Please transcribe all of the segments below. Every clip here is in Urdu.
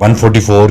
144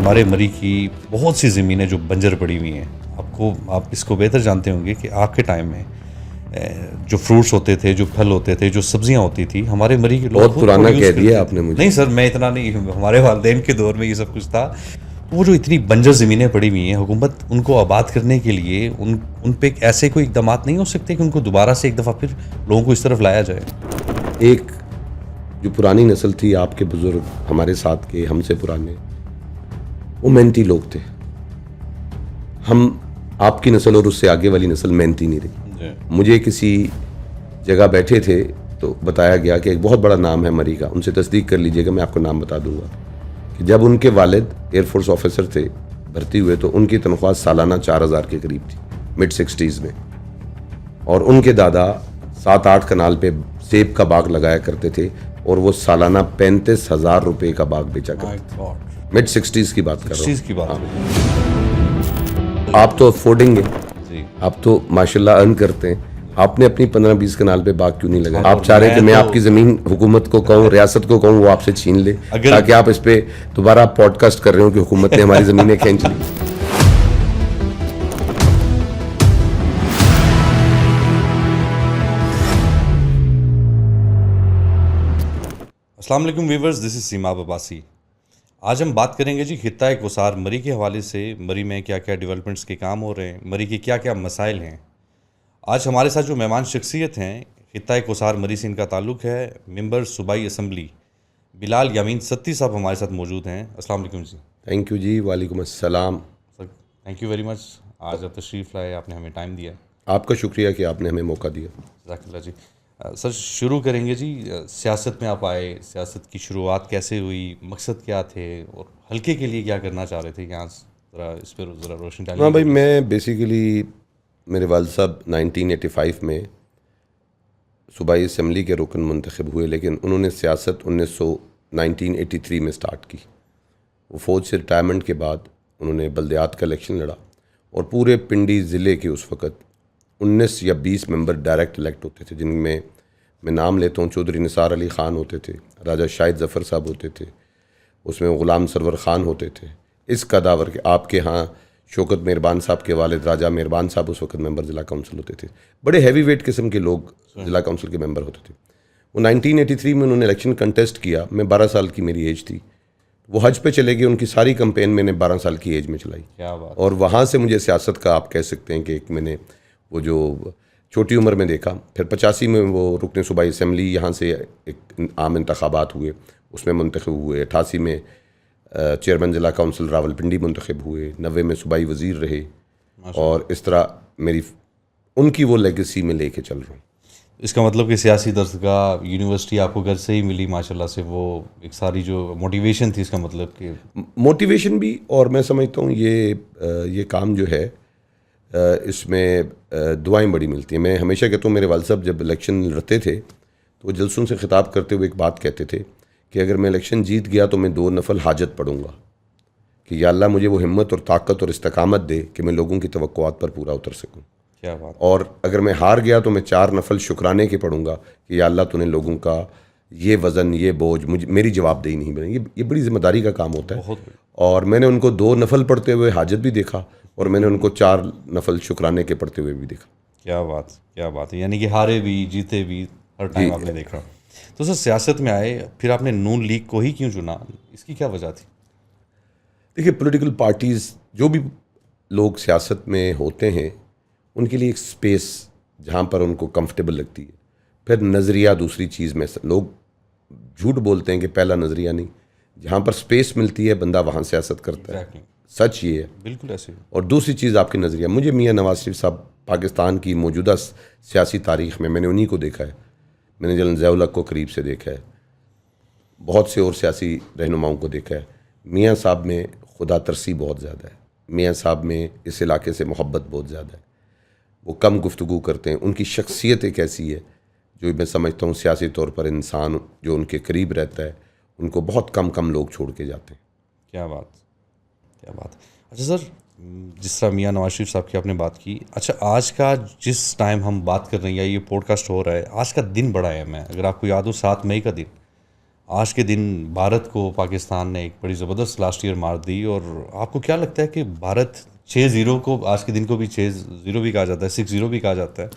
ہمارے مری کی بہت سی زمینیں جو بنجر پڑی ہوئی ہیں، آپ اس کو بہتر جانتے ہوں گے کہ آپ کے ٹائم میں جو فروٹس ہوتے تھے، جو پھل ہوتے تھے، جو سبزیاں ہوتی تھی، ہمارے مری کے لوگ بہت پرانا کہہ دیا آپ نے مجھے. نہیں سر، میں اتنا نہیں، ہمارے والدین کے دور میں یہ سب کچھ تھا. وہ جو اتنی بنجر زمینیں پڑی ہوئی ہیں، حکومت ان کو آباد کرنے کے لیے ان پہ ایسے کوئی اقدامات نہیں ہو سکتے کہ ان کو دوبارہ سے ایک دفعہ پھر لوگوں کو اس طرف لایا جائے؟ ایک جو پرانی نسل تھی، آپ کے بزرگ، ہمارے ساتھ کے، ہم سے پرانے، وہ محنتی لوگ تھے. ہم آپ کی نسل اور اس سے آگے والی نسل محنتی نہیں رہی. مجھے کسی جگہ بیٹھے تھے تو بتایا گیا کہ ایک بہت بڑا نام ہے مری کا، ان سے تصدیق کر لیجئے گا، میں آپ کو نام بتا دوں گا، کہ جب ان کے والد ایئر فورس آفیسر تھے، بھرتی ہوئے، تو ان کی تنخواہ سالانہ 4000 کے قریب تھی مڈ 60s میں. اور ان کے دادا 7-8 کنال پہ سیب کا باغ لگایا کرتے تھے اور وہ سالانہ 35,000 روپے کا باغ بیچا کرتے تھے. مڈ 60s کی بات کر رہا ہوں. آپ تو افورڈنگ ہیں، آپ تو ماشاءاللہ ارن کرتے ہیں، آپ نے اپنی 15-20 کنال پہ باغ کیوں نہیں لگایا؟ آپ چاہ رہے کہ میں آپ کی زمین حکومت کو کہوں، ریاست کو کہوں، وہ آپ سے چھین لے تاکہ آپ اس پہ دوبارہ پوڈ کاسٹ کر رہے ہوں کہ حکومت نے ہماری زمینیں کھینچ لی. السلام علیکم ویورز، دس از سیماب عباسی. آج ہم بات کریں گے جی خطہ کوسار مری کے حوالے سے. مری میں کیا کیا ڈیولپمنٹس کے کام ہو رہے ہیں، مری کے کیا کیا مسائل ہیں. آج ہمارے ساتھ جو مہمان شخصیت ہیں، خطہ کوسار مری سے ان کا تعلق ہے، ممبر صوبائی اسمبلی بلال یامین ستی صاحب ہمارے ساتھ موجود ہیں. السلام علیکم جی. تھینک یو جی. وعلیکم السلام sir. Thank you very much. آج آپ تشریف لائے، آپ نے ہمیں ٹائم دیا. آپ کا شکریہ کہ آپ نے ہمیں موقع دیا. جزاک اللہ جی. سر شروع کریں گے جی. سیاست میں آپ آئے، سیاست کی شروعات کیسے ہوئی، مقصد کیا تھے، اور حلقے کے لیے کیا کرنا چاہ رہے تھے؟ یہاں ذرا اس پہ ذرا روشنی ڈالیے. ہاں بھائی، میں بیسیکلی میرے والد صاحب 1985 میں صوبائی اسمبلی کے رکن منتخب ہوئے، لیکن انہوں نے سیاست 1983 میں سٹارٹ کی. وہ فوج سے ریٹائرمنٹ کے بعد انہوں نے بلدیات کا الیکشن لڑا، اور پورے پنڈی ضلع کے اس وقت 19 یا 20 ممبر ڈائریکٹ الیکٹ ہوتے تھے، جن میں نام لیتا ہوں چودھری نثار علی خان ہوتے تھے، راجہ شاہد ظفر صاحب ہوتے تھے، اس میں غلام سرور خان ہوتے تھے. اس کا داور کہ آپ کے ہاں شوکت مہربان صاحب کے والد راجہ مہربان صاحب اس وقت ممبر ضلع کونسل ہوتے تھے. بڑے ہیوی ویٹ قسم کے لوگ ضلع کونسل کے ممبر ہوتے تھے. وہ 1983 میں انہوں نے الیکشن کنٹیسٹ کیا. میں 12 سال کی میری ایج تھی. وہ حج پہ چلے گئے، ان کی ساری کمپین میں نے 12 سال کی ایج میں چلائی. اور وہاں سے مجھے سیاست کا آپ کہہ سکتے ہیں کہ ایک میں نے وہ جو چھوٹی عمر میں دیکھا. پھر 85 میں وہ رکن صوبائی اسمبلی، یہاں سے ایک عام انتخابات ہوئے، اس میں منتخب ہوئے. 88 میں چیئرمین ضلع کونسل راولپنڈی منتخب ہوئے. 90 میں صوبائی وزیر رہے، اور اس طرح میری ان کی وہ لیگیسی میں لے کے چل رہا ہوں. اس کا مطلب کہ سیاسی درسگاہ یونیورسٹی آپ کو گھر سے ہی ملی ماشاءاللہ سے، وہ ایک ساری جو موٹیویشن تھی، اس کا مطلب کہ موٹیویشن بھی، اور میں سمجھتا ہوں یہ کام جو ہے اس میں دعائیں بڑی ملتی ہیں. میں ہمیشہ کہتا ہوں، میرے والد صاحب جب الیکشن لڑتے تھے تو وہ جلسوں سے خطاب کرتے ہوئے ایک بات کہتے تھے کہ اگر میں الیکشن جیت گیا تو میں 2 نفل حاجت پڑھوں گا، کہ یا اللہ مجھے وہ ہمت اور طاقت اور استقامت دے کہ میں لوگوں کی توقعات پر پورا اتر سکوں. کیا بات. اور اگر میں ہار گیا تو میں 4 نفل شکرانے کے پڑھوں گا کہ یا اللہ تو نے لوگوں کا یہ وزن، یہ بوجھ میری جواب دہی نہیں بنے. یہ بڑی ذمہ داری کا کام ہوتا ہے. اور میں نے ان کو 2 نفل پڑھتے ہوئے حاجت بھی دیکھا، اور میں نے ان کو 4 نفل شکرانے کے پڑھتے ہوئے بھی دیکھا. کیا بات، کیا بات ہے. یعنی کہ ہارے بھی جیتے بھی ہر ٹائم آپ نے دیکھا. تو سر سیاست میں آئے، پھر آپ نے نون لیگ کو ہی کیوں چنا؟ اس کی کیا وجہ تھی؟ دیکھیے، پولیٹیکل پارٹیز، جو بھی لوگ سیاست میں ہوتے ہیں، ان کے لیے ایک سپیس جہاں پر ان کو کمفرٹیبل لگتی ہے. پھر نظریہ دوسری چیز میں، لوگ جھوٹ بولتے ہیں کہ پہلا نظریہ نہیں. جہاں پر سپیس ملتی ہے بندہ وہاں سیاست کرتا ہے. سچ یہ ہے. بالکل ایسے. اور دوسری چیز آپ کے نظریہ. مجھے میاں نواز شریف صاحب پاکستان کی موجودہ سیاسی تاریخ میں نے انہی کو دیکھا ہے. میں نے جنرل ضیاء الحق کو قریب سے دیکھا ہے، بہت سے اور سیاسی رہنماؤں کو دیکھا ہے. میاں صاحب میں خدا ترسی بہت زیادہ ہے. میاں صاحب میں اس علاقے سے محبت بہت زیادہ ہے. وہ کم گفتگو کرتے ہیں. ان کی شخصیت ایک ایسی ہے جو میں سمجھتا ہوں سیاسی طور پر انسان جو ان کے قریب رہتا ہے ان کو بہت کم لوگ چھوڑ کے جاتے ہیں. کیا بات، کیا بات. اچھا سر، جس طرح میاں نواز شریف صاحب کی آپ نے بات کی، اچھا آج کا جس ٹائم ہم بات کر رہے ہیں یا یہ پوڈ کاسٹ ہو رہا ہے، آج کا دن بڑا اہم ہے. اگر آپ کو یاد ہو 7 مئی کا دن، آج کے دن بھارت کو پاکستان نے ایک بڑی زبردست لاسٹ ایئر مار دی، اور آپ کو کیا لگتا ہے کہ بھارت 6-0 کو آج کے دن کو بھی 6-0 بھی کہا جاتا ہے، 6-0 بھی کہا جاتا ہے،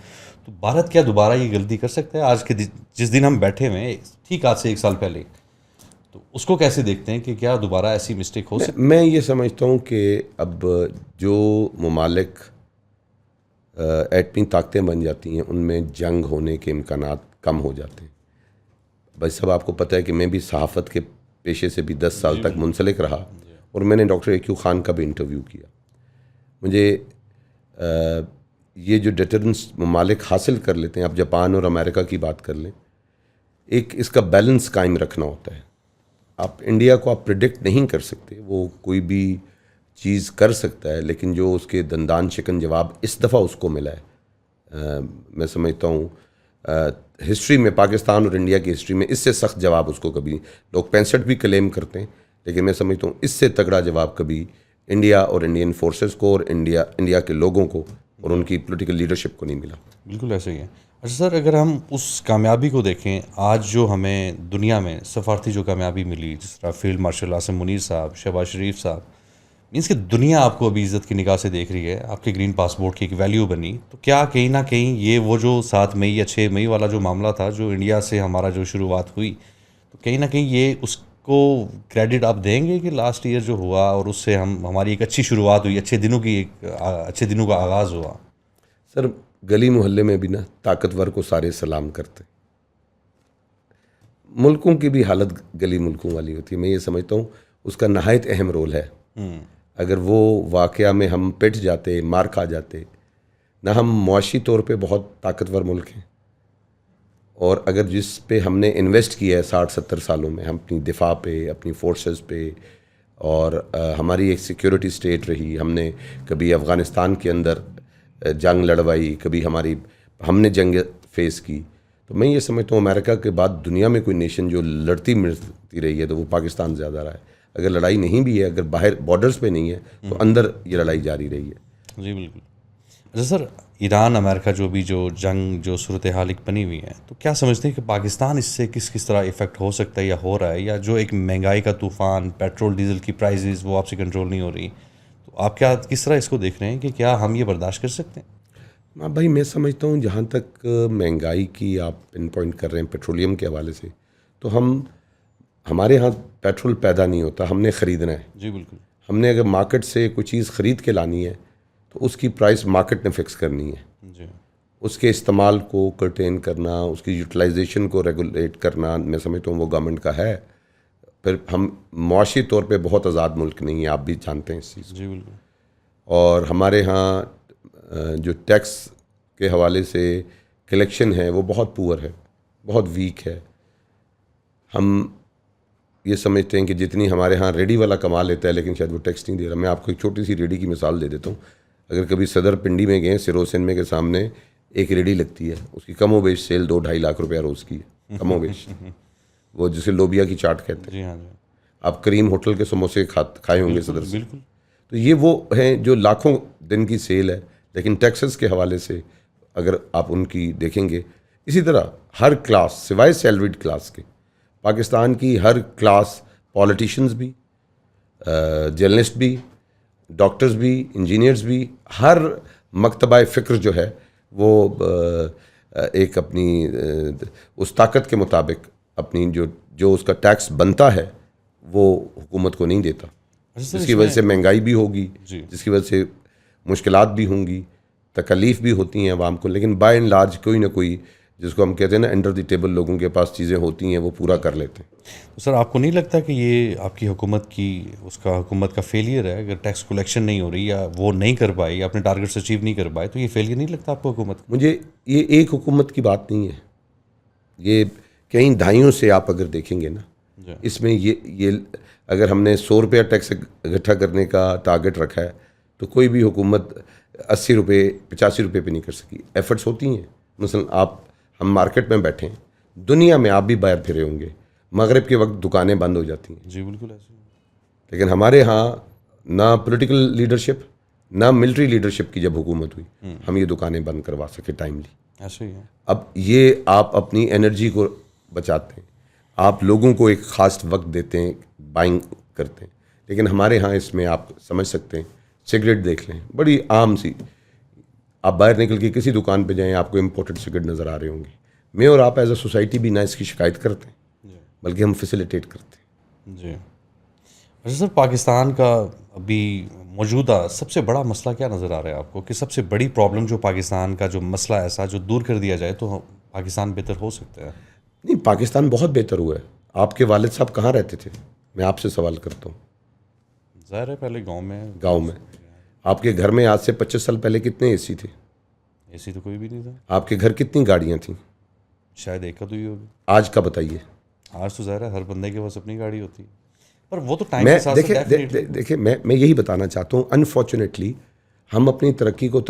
تو بھارت کیا دوبارہ یہ غلطی کر سکتا ہے آج کے جس دن ہم بیٹھے ہوئے ہیں ٹھیک آج سے 1 سال پہلے، تو اس کو کیسے دیکھتے ہیں کہ کیا دوبارہ ایسی مسٹیک ہو سکتی میں یہ سمجھتا ہوں کہ اب جو ممالک ایٹمی طاقتیں بن جاتی ہیں ان میں جنگ ہونے کے امکانات کم ہو جاتے ہیں. بھائی صاحب آپ کو پتہ ہے کہ میں بھی صحافت کے پیشے سے بھی 10 سال تک منسلک رہا، اور میں نے ڈاکٹر ایکیو خان کا بھی انٹرویو کیا. مجھے یہ جو ڈیٹرنس ممالک حاصل کر لیتے ہیں، آپ جاپان اور امریکہ کی بات کر لیں، ایک اس کا بیلنس قائم رکھنا ہوتا ہے. آپ انڈیا کو آپ پریڈکٹ نہیں کر سکتے، وہ کوئی بھی چیز کر سکتا ہے، لیکن جو اس کے دندان شکن جواب اس دفعہ اس کو ملا ہے، میں سمجھتا ہوں ہسٹری میں، پاکستان اور انڈیا کی ہسٹری میں اس سے سخت جواب اس کو کبھی، لوگ 65 بھی کلیم کرتے ہیں، لیکن میں سمجھتا ہوں اس سے تگڑا جواب کبھی انڈیا اور انڈین فورسز کو اور انڈیا کے لوگوں کو اور ان کی پولیٹیکل لیڈرشپ کو نہیں ملا. بالکل ایسے ہی ہے. اچھا سر، اگر ہم اس کامیابی کو دیکھیں، آج جو ہمیں دنیا میں سفارتی جو کامیابی ملی، جس طرح فیلڈ مارشل عاصم منیر صاحب، شہباز شریف صاحب، مینس کہ دنیا آپ کو ابھی عزت کی نگاہ سے دیکھ رہی ہے، آپ کے گرین پاسپورٹ کی ایک ویلیو بنی، تو کیا کہیں نہ کہیں یہ وہ جو 7 مئی یا 6 مئی والا جو معاملہ تھا، جو انڈیا سے ہمارا جو شروعات ہوئی، تو کہیں نہ کہیں یہ اس کو کریڈٹ آپ دیں گے کہ لاسٹ ایئر جو ہوا اور اس سے ہماری ایک اچھی شروعات ہوئی، اچھے دنوں کا آغاز ہوا؟ سر گلی محلے میں بھی نا طاقتور کو سارے سلام کرتے، ملکوں کی بھی حالت گلی ملکوں والی ہوتی ہے. میں یہ سمجھتا ہوں اس کا نہایت اہم رول ہے. اگر وہ واقعہ میں ہم پٹ جاتے، مار کھا جاتے، نہ ہم معاشی طور پہ بہت طاقتور ملک ہیں، اور اگر جس پہ ہم نے انویسٹ کیا ہے 60-70 سالوں میں، ہم اپنی دفاع پہ، اپنی فورسز پہ، اور ہماری ایک سیکیورٹی سٹیٹ رہی، ہم نے کبھی افغانستان کے اندر جنگ لڑوائی، کبھی ہم نے جنگ فیس کی، تو میں یہ سمجھتا ہوں امریکہ کے بعد دنیا میں کوئی نیشن جو لڑتی مرتی رہی ہے تو وہ پاکستان زیادہ رہا ہے. اگر لڑائی نہیں بھی ہے، اگر باہر بارڈرز پہ نہیں ہے، تو اندر یہ لڑائی جاری رہی ہے. جی بالکل. اچھا سر، ایران امریکہ جو جنگ جو صورتحال ایک بنی ہوئی ہے، تو کیا سمجھتے ہیں کہ پاکستان اس سے کس طرح افیکٹ ہو سکتا ہے یا ہو رہا ہے، یا جو ایک مہنگائی کا طوفان، پیٹرول ڈیزل کی پرائزز وہ آپ سے کنٹرول نہیں ہو رہی، تو آپ کس طرح اس کو دیکھ رہے ہیں کہ کیا ہم یہ برداشت کر سکتے ہیں؟ ہاں بھائی، میں سمجھتا ہوں جہاں تک مہنگائی کی آپ پن پوائنٹ کر رہے ہیں پیٹرولیم کے حوالے سے، تو ہمارے ہاں پیٹرول پیدا نہیں ہوتا، ہم نے خریدنا ہے. جی بالکل. ہم نے اگر مارکیٹ سے کوئی چیز خرید کے لانی ہے تو اس کی پرائس مارکیٹ نے فکس کرنی ہے. جی. اس کے استعمال کو کرٹین کرنا، اس کی یوٹیلائزیشن کو ریگولیٹ کرنا، میں سمجھتا ہوں وہ گورنمنٹ کا ہے. پھر ہم معاشی طور پہ بہت آزاد ملک نہیں ہیں، آپ بھی جانتے ہیں اس چیز کو. جی بالکل. اور ہمارے ہاں جو ٹیکس کے حوالے سے کلیکشن ہے وہ بہت پور ہے، بہت ویک ہے. ہم یہ سمجھتے ہیں کہ جتنی ہمارے ہاں ریڈی والا کما لیتا ہے لیکن شاید وہ ٹیکس نہیں دے رہا. میں آپ کو ایک چھوٹی سی ریڈی کی مثال دے دیتا ہوں. اگر کبھی صدر پنڈی میں گئے، سروسن کے سامنے ایک ریڈی لگتی ہے، اس کی کم و بیش سیل 2-2.5 لاکھ روپیہ روز کی ہے، کم و بیش. وہ جسے لوبیا کی چاٹ کہتے ہیں. جی ہاں جی. آپ کریم ہوٹل کے سموسے کھائے ہوں گے صدر سے. بالکل. تو یہ وہ ہیں جو لاکھوں دن کی سیل ہے، لیکن ٹیکسز کے حوالے سے اگر آپ ان کی دیکھیں گے، اسی طرح ہر کلاس سوائے سیلریڈ کلاس کے، پاکستان کی ہر کلاس، پولیٹیشنز بھی، جرنلسٹ بھی، ڈاکٹرز بھی، انجینئرز بھی، ہر مکتبہ فکر جو ہے وہ ایک اپنی اس طاقت کے مطابق اپنی جو اس کا ٹیکس بنتا ہے وہ حکومت کو نہیں دیتا، جس کی وجہ سے مہنگائی بھی ہوگی، جس کی وجہ سے مشکلات بھی ہوں گی، تکلیف بھی ہوتی ہیں عوام کو. لیکن بائی اینڈ لارج کوئی نہ کوئی، جس کو ہم کہتے ہیں نا انڈر دی ٹیبل، لوگوں کے پاس چیزیں ہوتی ہیں وہ پورا کر لیتے ہیں. تو سر آپ کو نہیں لگتا کہ یہ آپ کی حکومت کا فیلئر ہے؟ اگر ٹیکس کلیکشن نہیں ہو رہی یا وہ نہیں کر پائی، اپنے ٹارگیٹس اچیو نہیں کر پائے، تو یہ فیلئر نہیں لگتا آپ کو حکومت کا؟ مجھے یہ ایک حکومت کی بات نہیں ہے، یہ کئی دہائیوں سے آپ اگر دیکھیں گے نا، اس میں یہ اگر ہم نے 100 روپیہ ٹیکس اکٹھا کرنے کا ٹارگیٹ رکھا ہے تو کوئی بھی حکومت 80 روپے 85 روپے پہ نہیں کر سکی. ایفرٹس ہوتی ہیں. مثلا ہم مارکیٹ میں بیٹھے ہیں، دنیا میں آپ بھی باہر پھرے ہوں گے، مغرب کے وقت دکانیں بند ہو جاتی ہیں. جی بالکل ایسے. لیکن ہمارے ہاں نہ پولیٹیکل لیڈرشپ نہ ملٹری لیڈرشپ کی جب حکومت ہوئی، ہم یہ دکانیں بند کروا سکے ٹائملی. ایسے ہی ہے. اب یہ آپ اپنی انرجی کو بچاتے ہیں. آپ لوگوں کو ایک خاص وقت دیتے ہیں, بائنگ کرتے ہیں, لیکن ہمارے ہاں اس میں آپ سمجھ سکتے ہیں, سگریٹ دیکھ لیں, بڑی عام سی, آپ باہر نکل کے کسی دکان پہ جائیں آپ کو امپورٹڈ سگریٹ نظر آ رہے ہوں گے. میں اور آپ ایز اے سوسائٹی بھی نہ اس کی شکایت کرتے ہیں بلکہ ہم فیسیلیٹیٹ کرتے ہیں. جی. اچھا سر, پاکستان کا ابھی موجودہ سب سے بڑا مسئلہ کیا نظر آ رہا ہے آپ کو, کہ سب سے بڑی پرابلم جو پاکستان کا جو مسئلہ ایسا جو دور کر دیا جائے تو پاکستان بہتر ہو سکتا ہے؟ نہیں, پاکستان بہت بہتر ہوا ہے. آپ کے والد صاحب کہاں رہتے تھے؟ میں آپ سے سوال کرتا ہوں. ظاہر ہے پہلے گاؤں میں. آپ کے گھر میں آج سے 25 سال پہلے کتنے اے سی تھے؟ اے سی تو کوئی بھی نہیں تھا. آپ کے گھر کتنی گاڑیاں تھیں؟ شاید ایک کا تو ہی ہوگی. آج کا بتائیے. آج تو ظاہر ہے ہر بندے کے پاس اپنی گاڑی ہوتی ہے, پر وہ تو ٹائم کے ساتھ دیکھیں میں یہی بتانا چاہتا ہوں, انفارچونیٹلی ہم اپنی ترقی کو,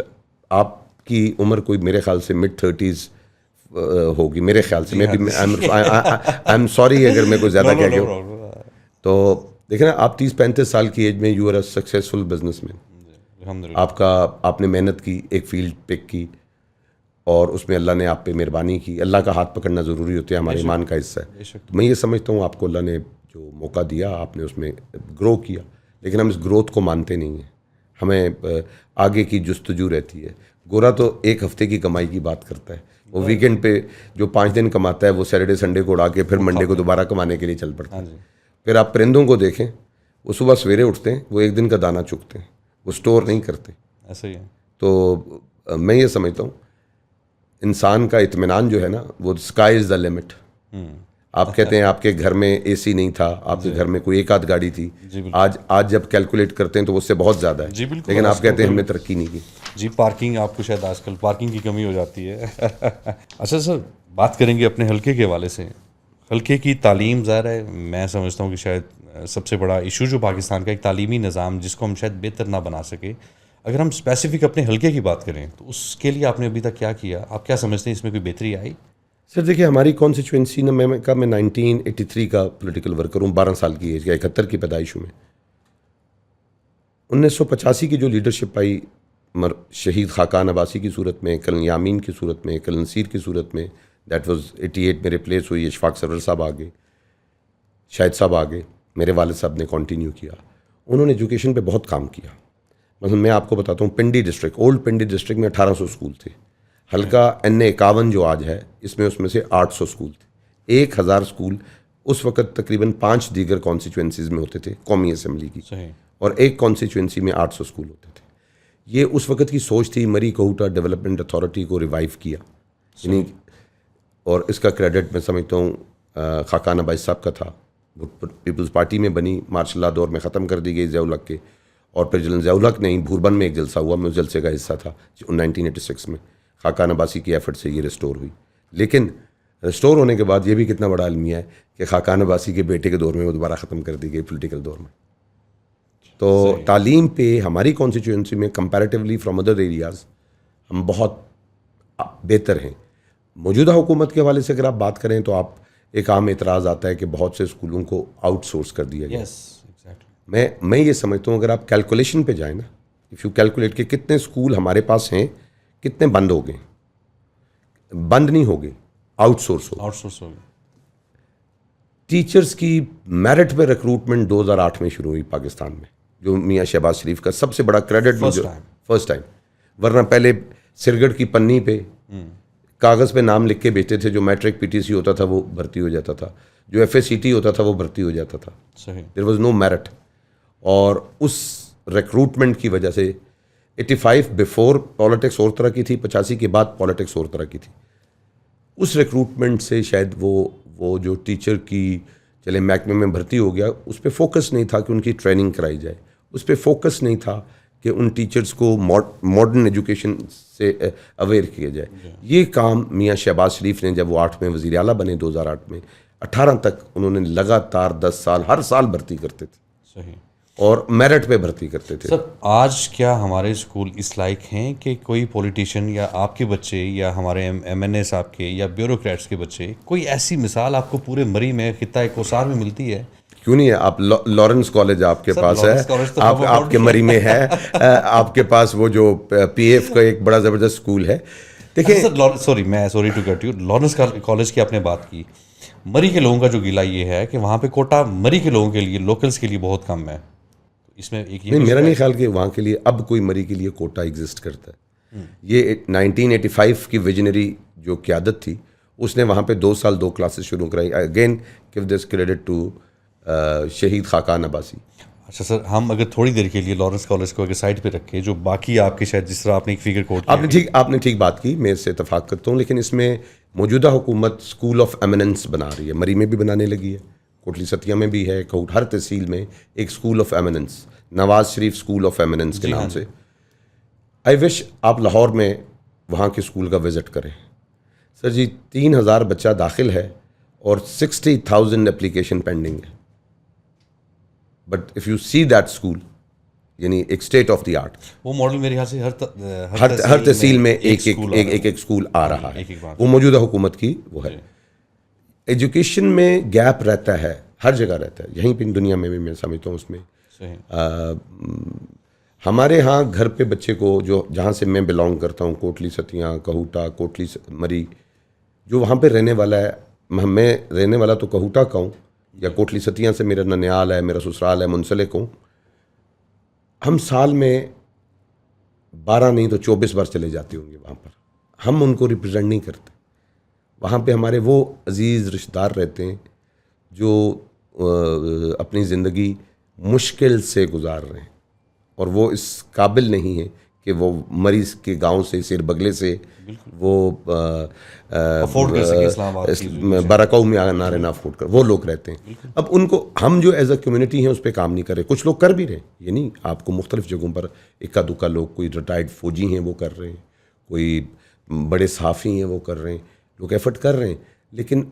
آپ کی عمر کوئی میرے خیال سے mid-30s ہوگی میرے خیال سے. میں بھی آئی ایم سوری اگر میں کوئی زیادہ کہہ گیا ہوں. تو دیکھیں نا, آپ 30-35 سال کی ایج میں you are a successful businessman. آپ نے محنت کی, ایک فیلڈ پک کی, اور اس میں اللہ نے آپ پہ مہربانی کی. اللہ کا ہاتھ پکڑنا ضروری ہوتا ہے, ہمارے ایمان کا حصہ ہے. میں یہ سمجھتا ہوں آپ کو اللہ نے جو موقع دیا, آپ نے اس میں گرو کیا, لیکن ہم اس گروتھ کو مانتے نہیں ہیں. ہمیں آگے کی جستجو رہتی ہے. گورا تو ایک ہفتے کی کمائی کی بات کرتا ہے, وہ ویکینڈ پہ جو 5 دن کماتا ہے وہ سیٹرڈے سنڈے کو اڑا کے پھر منڈے کو دوبارہ کمانے کے لیے چل پڑتا ہے. پھر آپ پرندوں کو دیکھیں, وہ صبح سویرے اٹھتے ہیں, وہ ایک دن کا دانہ چگتے ہیں, وہ اسٹور نہیں کرتے. ایسا ہی ہے. تو میں یہ سمجھتا ہوں انسان کا اطمینان جو ہے نا, وہ اسکائی از دا لیمٹ. آپ کہتے ہیں آپ کے گھر میں اے سی نہیں تھا, آپ کے گھر میں کوئی ایک آدھ گاڑی تھی, آج جب کیلکولیٹ کرتے ہیں تو اس سے بہت زیادہ ہے. لیکن آپ کہتے ہیں ہم نے ترقی نہیں کی. جی, پارکنگ آپ کو شاید آج کل پارکنگ کی کمی ہو جاتی ہے. اچھا سر, بات کریں گے اپنے حلقے کے حوالے سے. حلقے کی تعلیم ظاہر ہے, میں سمجھتا ہوں کہ شاید سب سے بڑا ایشو جو پاکستان کا ایک تعلیمی نظام جس کو ہم شاید بہتر نہ بنا سکے. اگر ہم اسپیسیفک اپنے حلقے کی بات کریں تو اس کے لیے آپ نے ابھی تک کیا کیا, آپ کیا سمجھتے ہیں اس میں کوئی بہتری آئی؟ سر دیکھیے, ہماری کانسٹیچوئنسی نا, میں 1983 کا پولیٹیکل ورکر ہوں, 12 سال کی ایج, 71 کی پیدائش ہوں میں. 1985 کی جو لیڈرشپ آئی شہید خاقان عباسی کی صورت میں, کلن یامین کی صورت میں, کلن نصیر کی صورت میں, دیٹ واز 88 میں ریپلیس ہوئی. اشفاق سرور صاحب آ گئے, شاہد صاحب آ گئے, میرے والد صاحب نے کنٹینیو کیا. انہوں نے ایجوکیشن پہ بہت کام کیا. مثلا میں آپ کو بتاتا ہوں, Pindi district, old Pindi district میں 1800 اسکول تھے. حلقہ N51 جو آج ہے اس میں سے 800 اسکول تھے. 1000 اسکول اس وقت تقریباً 5 دیگر کانسٹیچوئنسیز میں ہوتے تھے قومی اسمبلی کی, اور ایک کانسٹیچوئنسی میں 800 اسکول ہوتے تھے. یہ اس وقت کی سوچ تھی. مری کوہوٹا ڈیولپمنٹ اتھارٹی کو ریوائیو کیا, یعنی, اور اس کا کریڈٹ میں سمجھتا ہوں خاقان عباسی صاحب کا تھا. پیپلز پارٹی میں بنی, مارشل لا دور میں ختم کر دی گئی ضیاء الحق کے, اور پھر ضیاء الحق نہیں, بھوربن میں ایک جلسہ ہوا, میں اس جلسے کا حصہ تھا 1986 میں. خاقان عباسی کی ایفرٹ سے یہ ریسٹور ہوئی. لیکن ریسٹور ہونے کے بعد یہ بھی کتنا بڑا المیہ ہے کہ خاقان عباسی کے بیٹے کے دور میں وہ دوبارہ ختم کر دی گئی پولیٹیکل دور میں. تو تعلیم پہ ہماری کانسٹیچوئنسی میں کمپیریٹیولی فرام ادر ایریاز ہم بہت بہتر ہیں. موجودہ حکومت کے حوالے سے اگر آپ بات کریں تو آپ ایک عام اعتراض آتا ہے کہ بہت سے اسکولوں کو آؤٹ سورس کر دیا گیا. میں یہ سمجھتا ہوں اگر آپ کیلکولیشن پہ جائیں نا, اف یو کیلکولیٹ کہ کتنے اسکول ہمارے پاس ہیں, کتنے بند ہو گئے, بند نہیں ہو گئے, آؤٹ سورس ہو گئے. ٹیچرز کی میرٹ پہ ریکروٹمنٹ 2008 میں شروع ہوئی پاکستان میں, جو میاں شہباز شریف کا سب سے بڑا کریڈٹ, فرسٹ ٹائم. ورنہ پہلے سرگڑ کی پنی پہ کاغذ پہ نام لکھ کے بیچتے تھے. جو میٹرک پی ٹی سی ہوتا تھا وہ بھرتی ہو جاتا تھا, جو ایف اے سی ٹی ہوتا تھا وہ بھرتی ہو جاتا تھا. There was no merit. اور اس ریکروٹمنٹ کی وجہ سے 85 بیفور پالیٹکس اور طرح کی تھی, 85 کے بعد پالیٹکس اور طرح کی تھی. اس ریکروٹمنٹ سے شاید وہ جو ٹیچر کی چلے محکمے میں بھرتی ہو گیا, اس پہ فوکس نہیں تھا کہ ان کی ٹریننگ کرائی جائے. اس پہ فوکس نہیں تھا کہ ان ٹیچرز کو ماڈرن ایجوکیشن سے اویئر کیا جائے. یہ کام میاں شہباز شریف نے جب وہ 8 میں وزیر اعلیٰ بنے 2008 میں, 18 تک انہوں نے لگاتار 10 سال ہر سال بھرتی کرتے تھے. صحیح. اور میرٹ پہ بھرتی کرتے تھے. سر آج کیا ہمارے اسکول اس لائق ہیں کہ کوئی پولیٹیشین یا آپ کے بچے یا ہمارے ایم این اے صاحب کے یا بیوروکریٹس کے بچے, کوئی ایسی مثال آپ کو پورے مری میں, خطہ کوسار میں ملتی ہے؟ کیوں نہیں ہے. آپ لارنس کالج آپ کے پاس ہے, آپ کے مری میں ہے, آپ کے پاس وہ جو پی ایف کا ایک بڑا زبردست اسکول ہے. دیکھیں sorry to cut you, Lawrence College کی آپ نے بات کی, مری کے لوگوں کا جو گلہ یہ ہے کہ وہاں پہ کوٹا مری کے لوگوں کے لیے لوکلس کے لیے بہت کم ہے. اس میں ایک نہیں، میرا نہیں خیال کہ وہاں کے لیے اب کوئی مری کے لیے کوٹا ایگزسٹ کرتا ہے. یہ 1985 کی ویژنری جو قیادت تھی اس نے وہاں پہ 2 سال 2 کلاسز شروع کرائی. Again give this credit to Shahid Khaqan Abbasi. اچھا سر، ہم اگر تھوڑی دیر کے لیے لارنس کالج کو اگر سائڈ پہ رکھیں، جو باقی آپ کے شاید جس طرح آپ نے ایک فگر کوٹ آپ نے ٹھیک بات کی، میں اس سے اتفاق کرتا ہوں، لیکن اس میں موجودہ حکومت اسکول آف ایمننس بنا رہی ہے. مری میں بھی بنانے لگی ہے، کوٹلی ستیا میں بھی ہے، ہر تحصیل میں ایک school of eminence, Nawaz Sharif school of eminence کے نام سے. آئی وش آپ لاہور میں وہاں کے اسکول کا وزٹ کریں. سر جی 3000 بچہ داخل ہے اور 60,000 اپلیکیشن پینڈنگ ہے. But if you see that school, یعنی ایک اسٹیٹ آف دی آرٹ، وہ ماڈل میرے خیال سے ہر تحصیل میں ایک اسکول آ رہا ہے. وہ موجودہ حکومت کی وہ ہے. ایجوکیشن میں گیپ رہتا ہے، ہر جگہ رہتا ہے، یہیں پہ دنیا میں بھی میں سمجھتا ہوں. اس میں ہمارے ہاں گھر پہ بچے کو، جو جہاں سے میں بلانگ کرتا ہوں، کوٹلی ستیاں، کہوٹا، کوٹلی مری، جو وہاں پہ رہنے والا ہے، میں رہنے والا تو کہوٹا کا ہوں یا کوٹلی ستیاں سے میرا ننیال ہے، میرا سسرال ہے، منسلک ہوں. ہم سال میں 12 نہیں تو 24 بار چلے جاتے ہوں گے وہاں پر. ہم ان کو ریپرزینٹ نہیں کرتے. وہاں پہ ہمارے وہ عزیز رشتہ دار رہتے ہیں جو اپنی زندگی مشکل سے گزار رہے ہیں، اور وہ اس قابل نہیں ہیں کہ وہ مریض کے گاؤں سے، سیر بگلے سے وہ براکاؤ میں نہ رہنا افورڈ کر، وہ لوگ رہتے ہیں. اب ان کو ہم جو ایز اے کمیونٹی ہیں اس پہ کام نہیں کر رہے. کچھ لوگ کر بھی رہے ہیں، یہ نہیں، آپ کو مختلف جگہوں پر اکا دکا لوگ، کوئی ریٹائرڈ فوجی ہیں وہ کر رہے ہیں، کوئی بڑے صحافی ہیں وہ کر رہے ہیں، لوگ ایفرٹ کر رہے ہیں. لیکن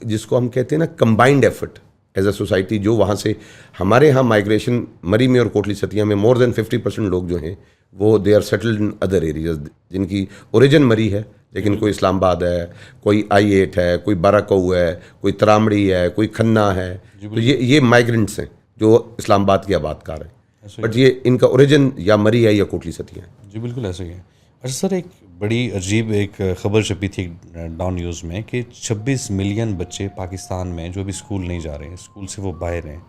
جس کو ہم کہتے ہیں نا combined effort as a society, جو وہاں سے ہمارے ہاں مائگریشن مری میں اور کوٹلی ستیا میں مور دین 50% لوگ جو ہیں وہ they are settled in other areas, جن کی اوریجن مری ہے لیکن کوئی اسلام آباد ہے، کوئی I8 ہے، کوئی باراکو ہے، کوئی ترامڑی ہے، کوئی کھنہ ہے. تو یہ مائیگرنٹس ہیں جو اسلام آباد کے آباد کار ہیں، بٹ یہ ان کا اوریجن یا مری ہے یا کوٹلی ستیا ہے. جی بالکل ایسے ہی ہے. اچھا سر، ایک بڑی عجیب ایک خبر چھپی تھی ڈان نیوز میں کہ 26 ملین بچے پاکستان میں جو بھی اسکول نہیں جا رہے ہیں، اسکول سے وہ باہر ہیں.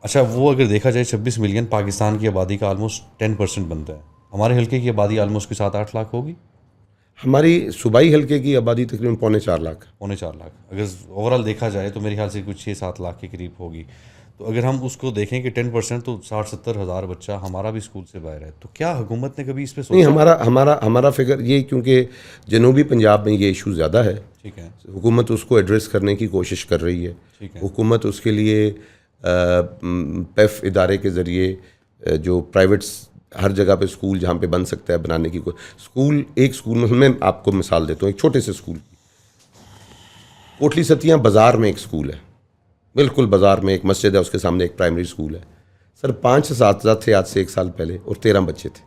اچھا، وہ اگر دیکھا جائے 26 ملین پاکستان کی آبادی کا آلموسٹ 10% بنتا ہے. ہمارے حلقے کی آبادی آلموسٹ کوئی 7-8 لاکھ ہوگی. ہماری صوبائی حلقے کی آبادی تقریباً 4.25 لاکھ. 4.25 لاکھ اگر اوور آل دیکھا جائے تو میرے خیال سے کچھ 6-7 لاکھ کے قریب ہوگی. تو اگر ہم اس کو دیکھیں کہ 10% تو 60-70 ہزار بچہ ہمارا بھی اسکول سے باہر ہے. تو کیا حکومت نے کبھی اس پہ سوچا؟ نہیں، ہمارا فگر یہ، کیونکہ جنوبی پنجاب میں یہ ایشو زیادہ ہے. ٹھیک ہے. حکومت اس کو ایڈریس کرنے کی کوشش کر رہی ہے. حکومت اس کے لیے پیف ادارے کے ذریعے جو پرائیویٹس ہر جگہ پہ اسکول جہاں پہ بن سکتا ہے بنانے کی ایک اسکول میں آپ کو مثال دیتا ہوں، ایک چھوٹے سے اسکول کی. کوٹلی ستیاں بازار میں ایک اسکول ہے، بالکل بازار میں ایک مسجد ہے، اس کے سامنے ایک پرائمری اسکول ہے. سر 5 اساتذہ تھے آج سے 1 سال پہلے اور 13 بچے تھے.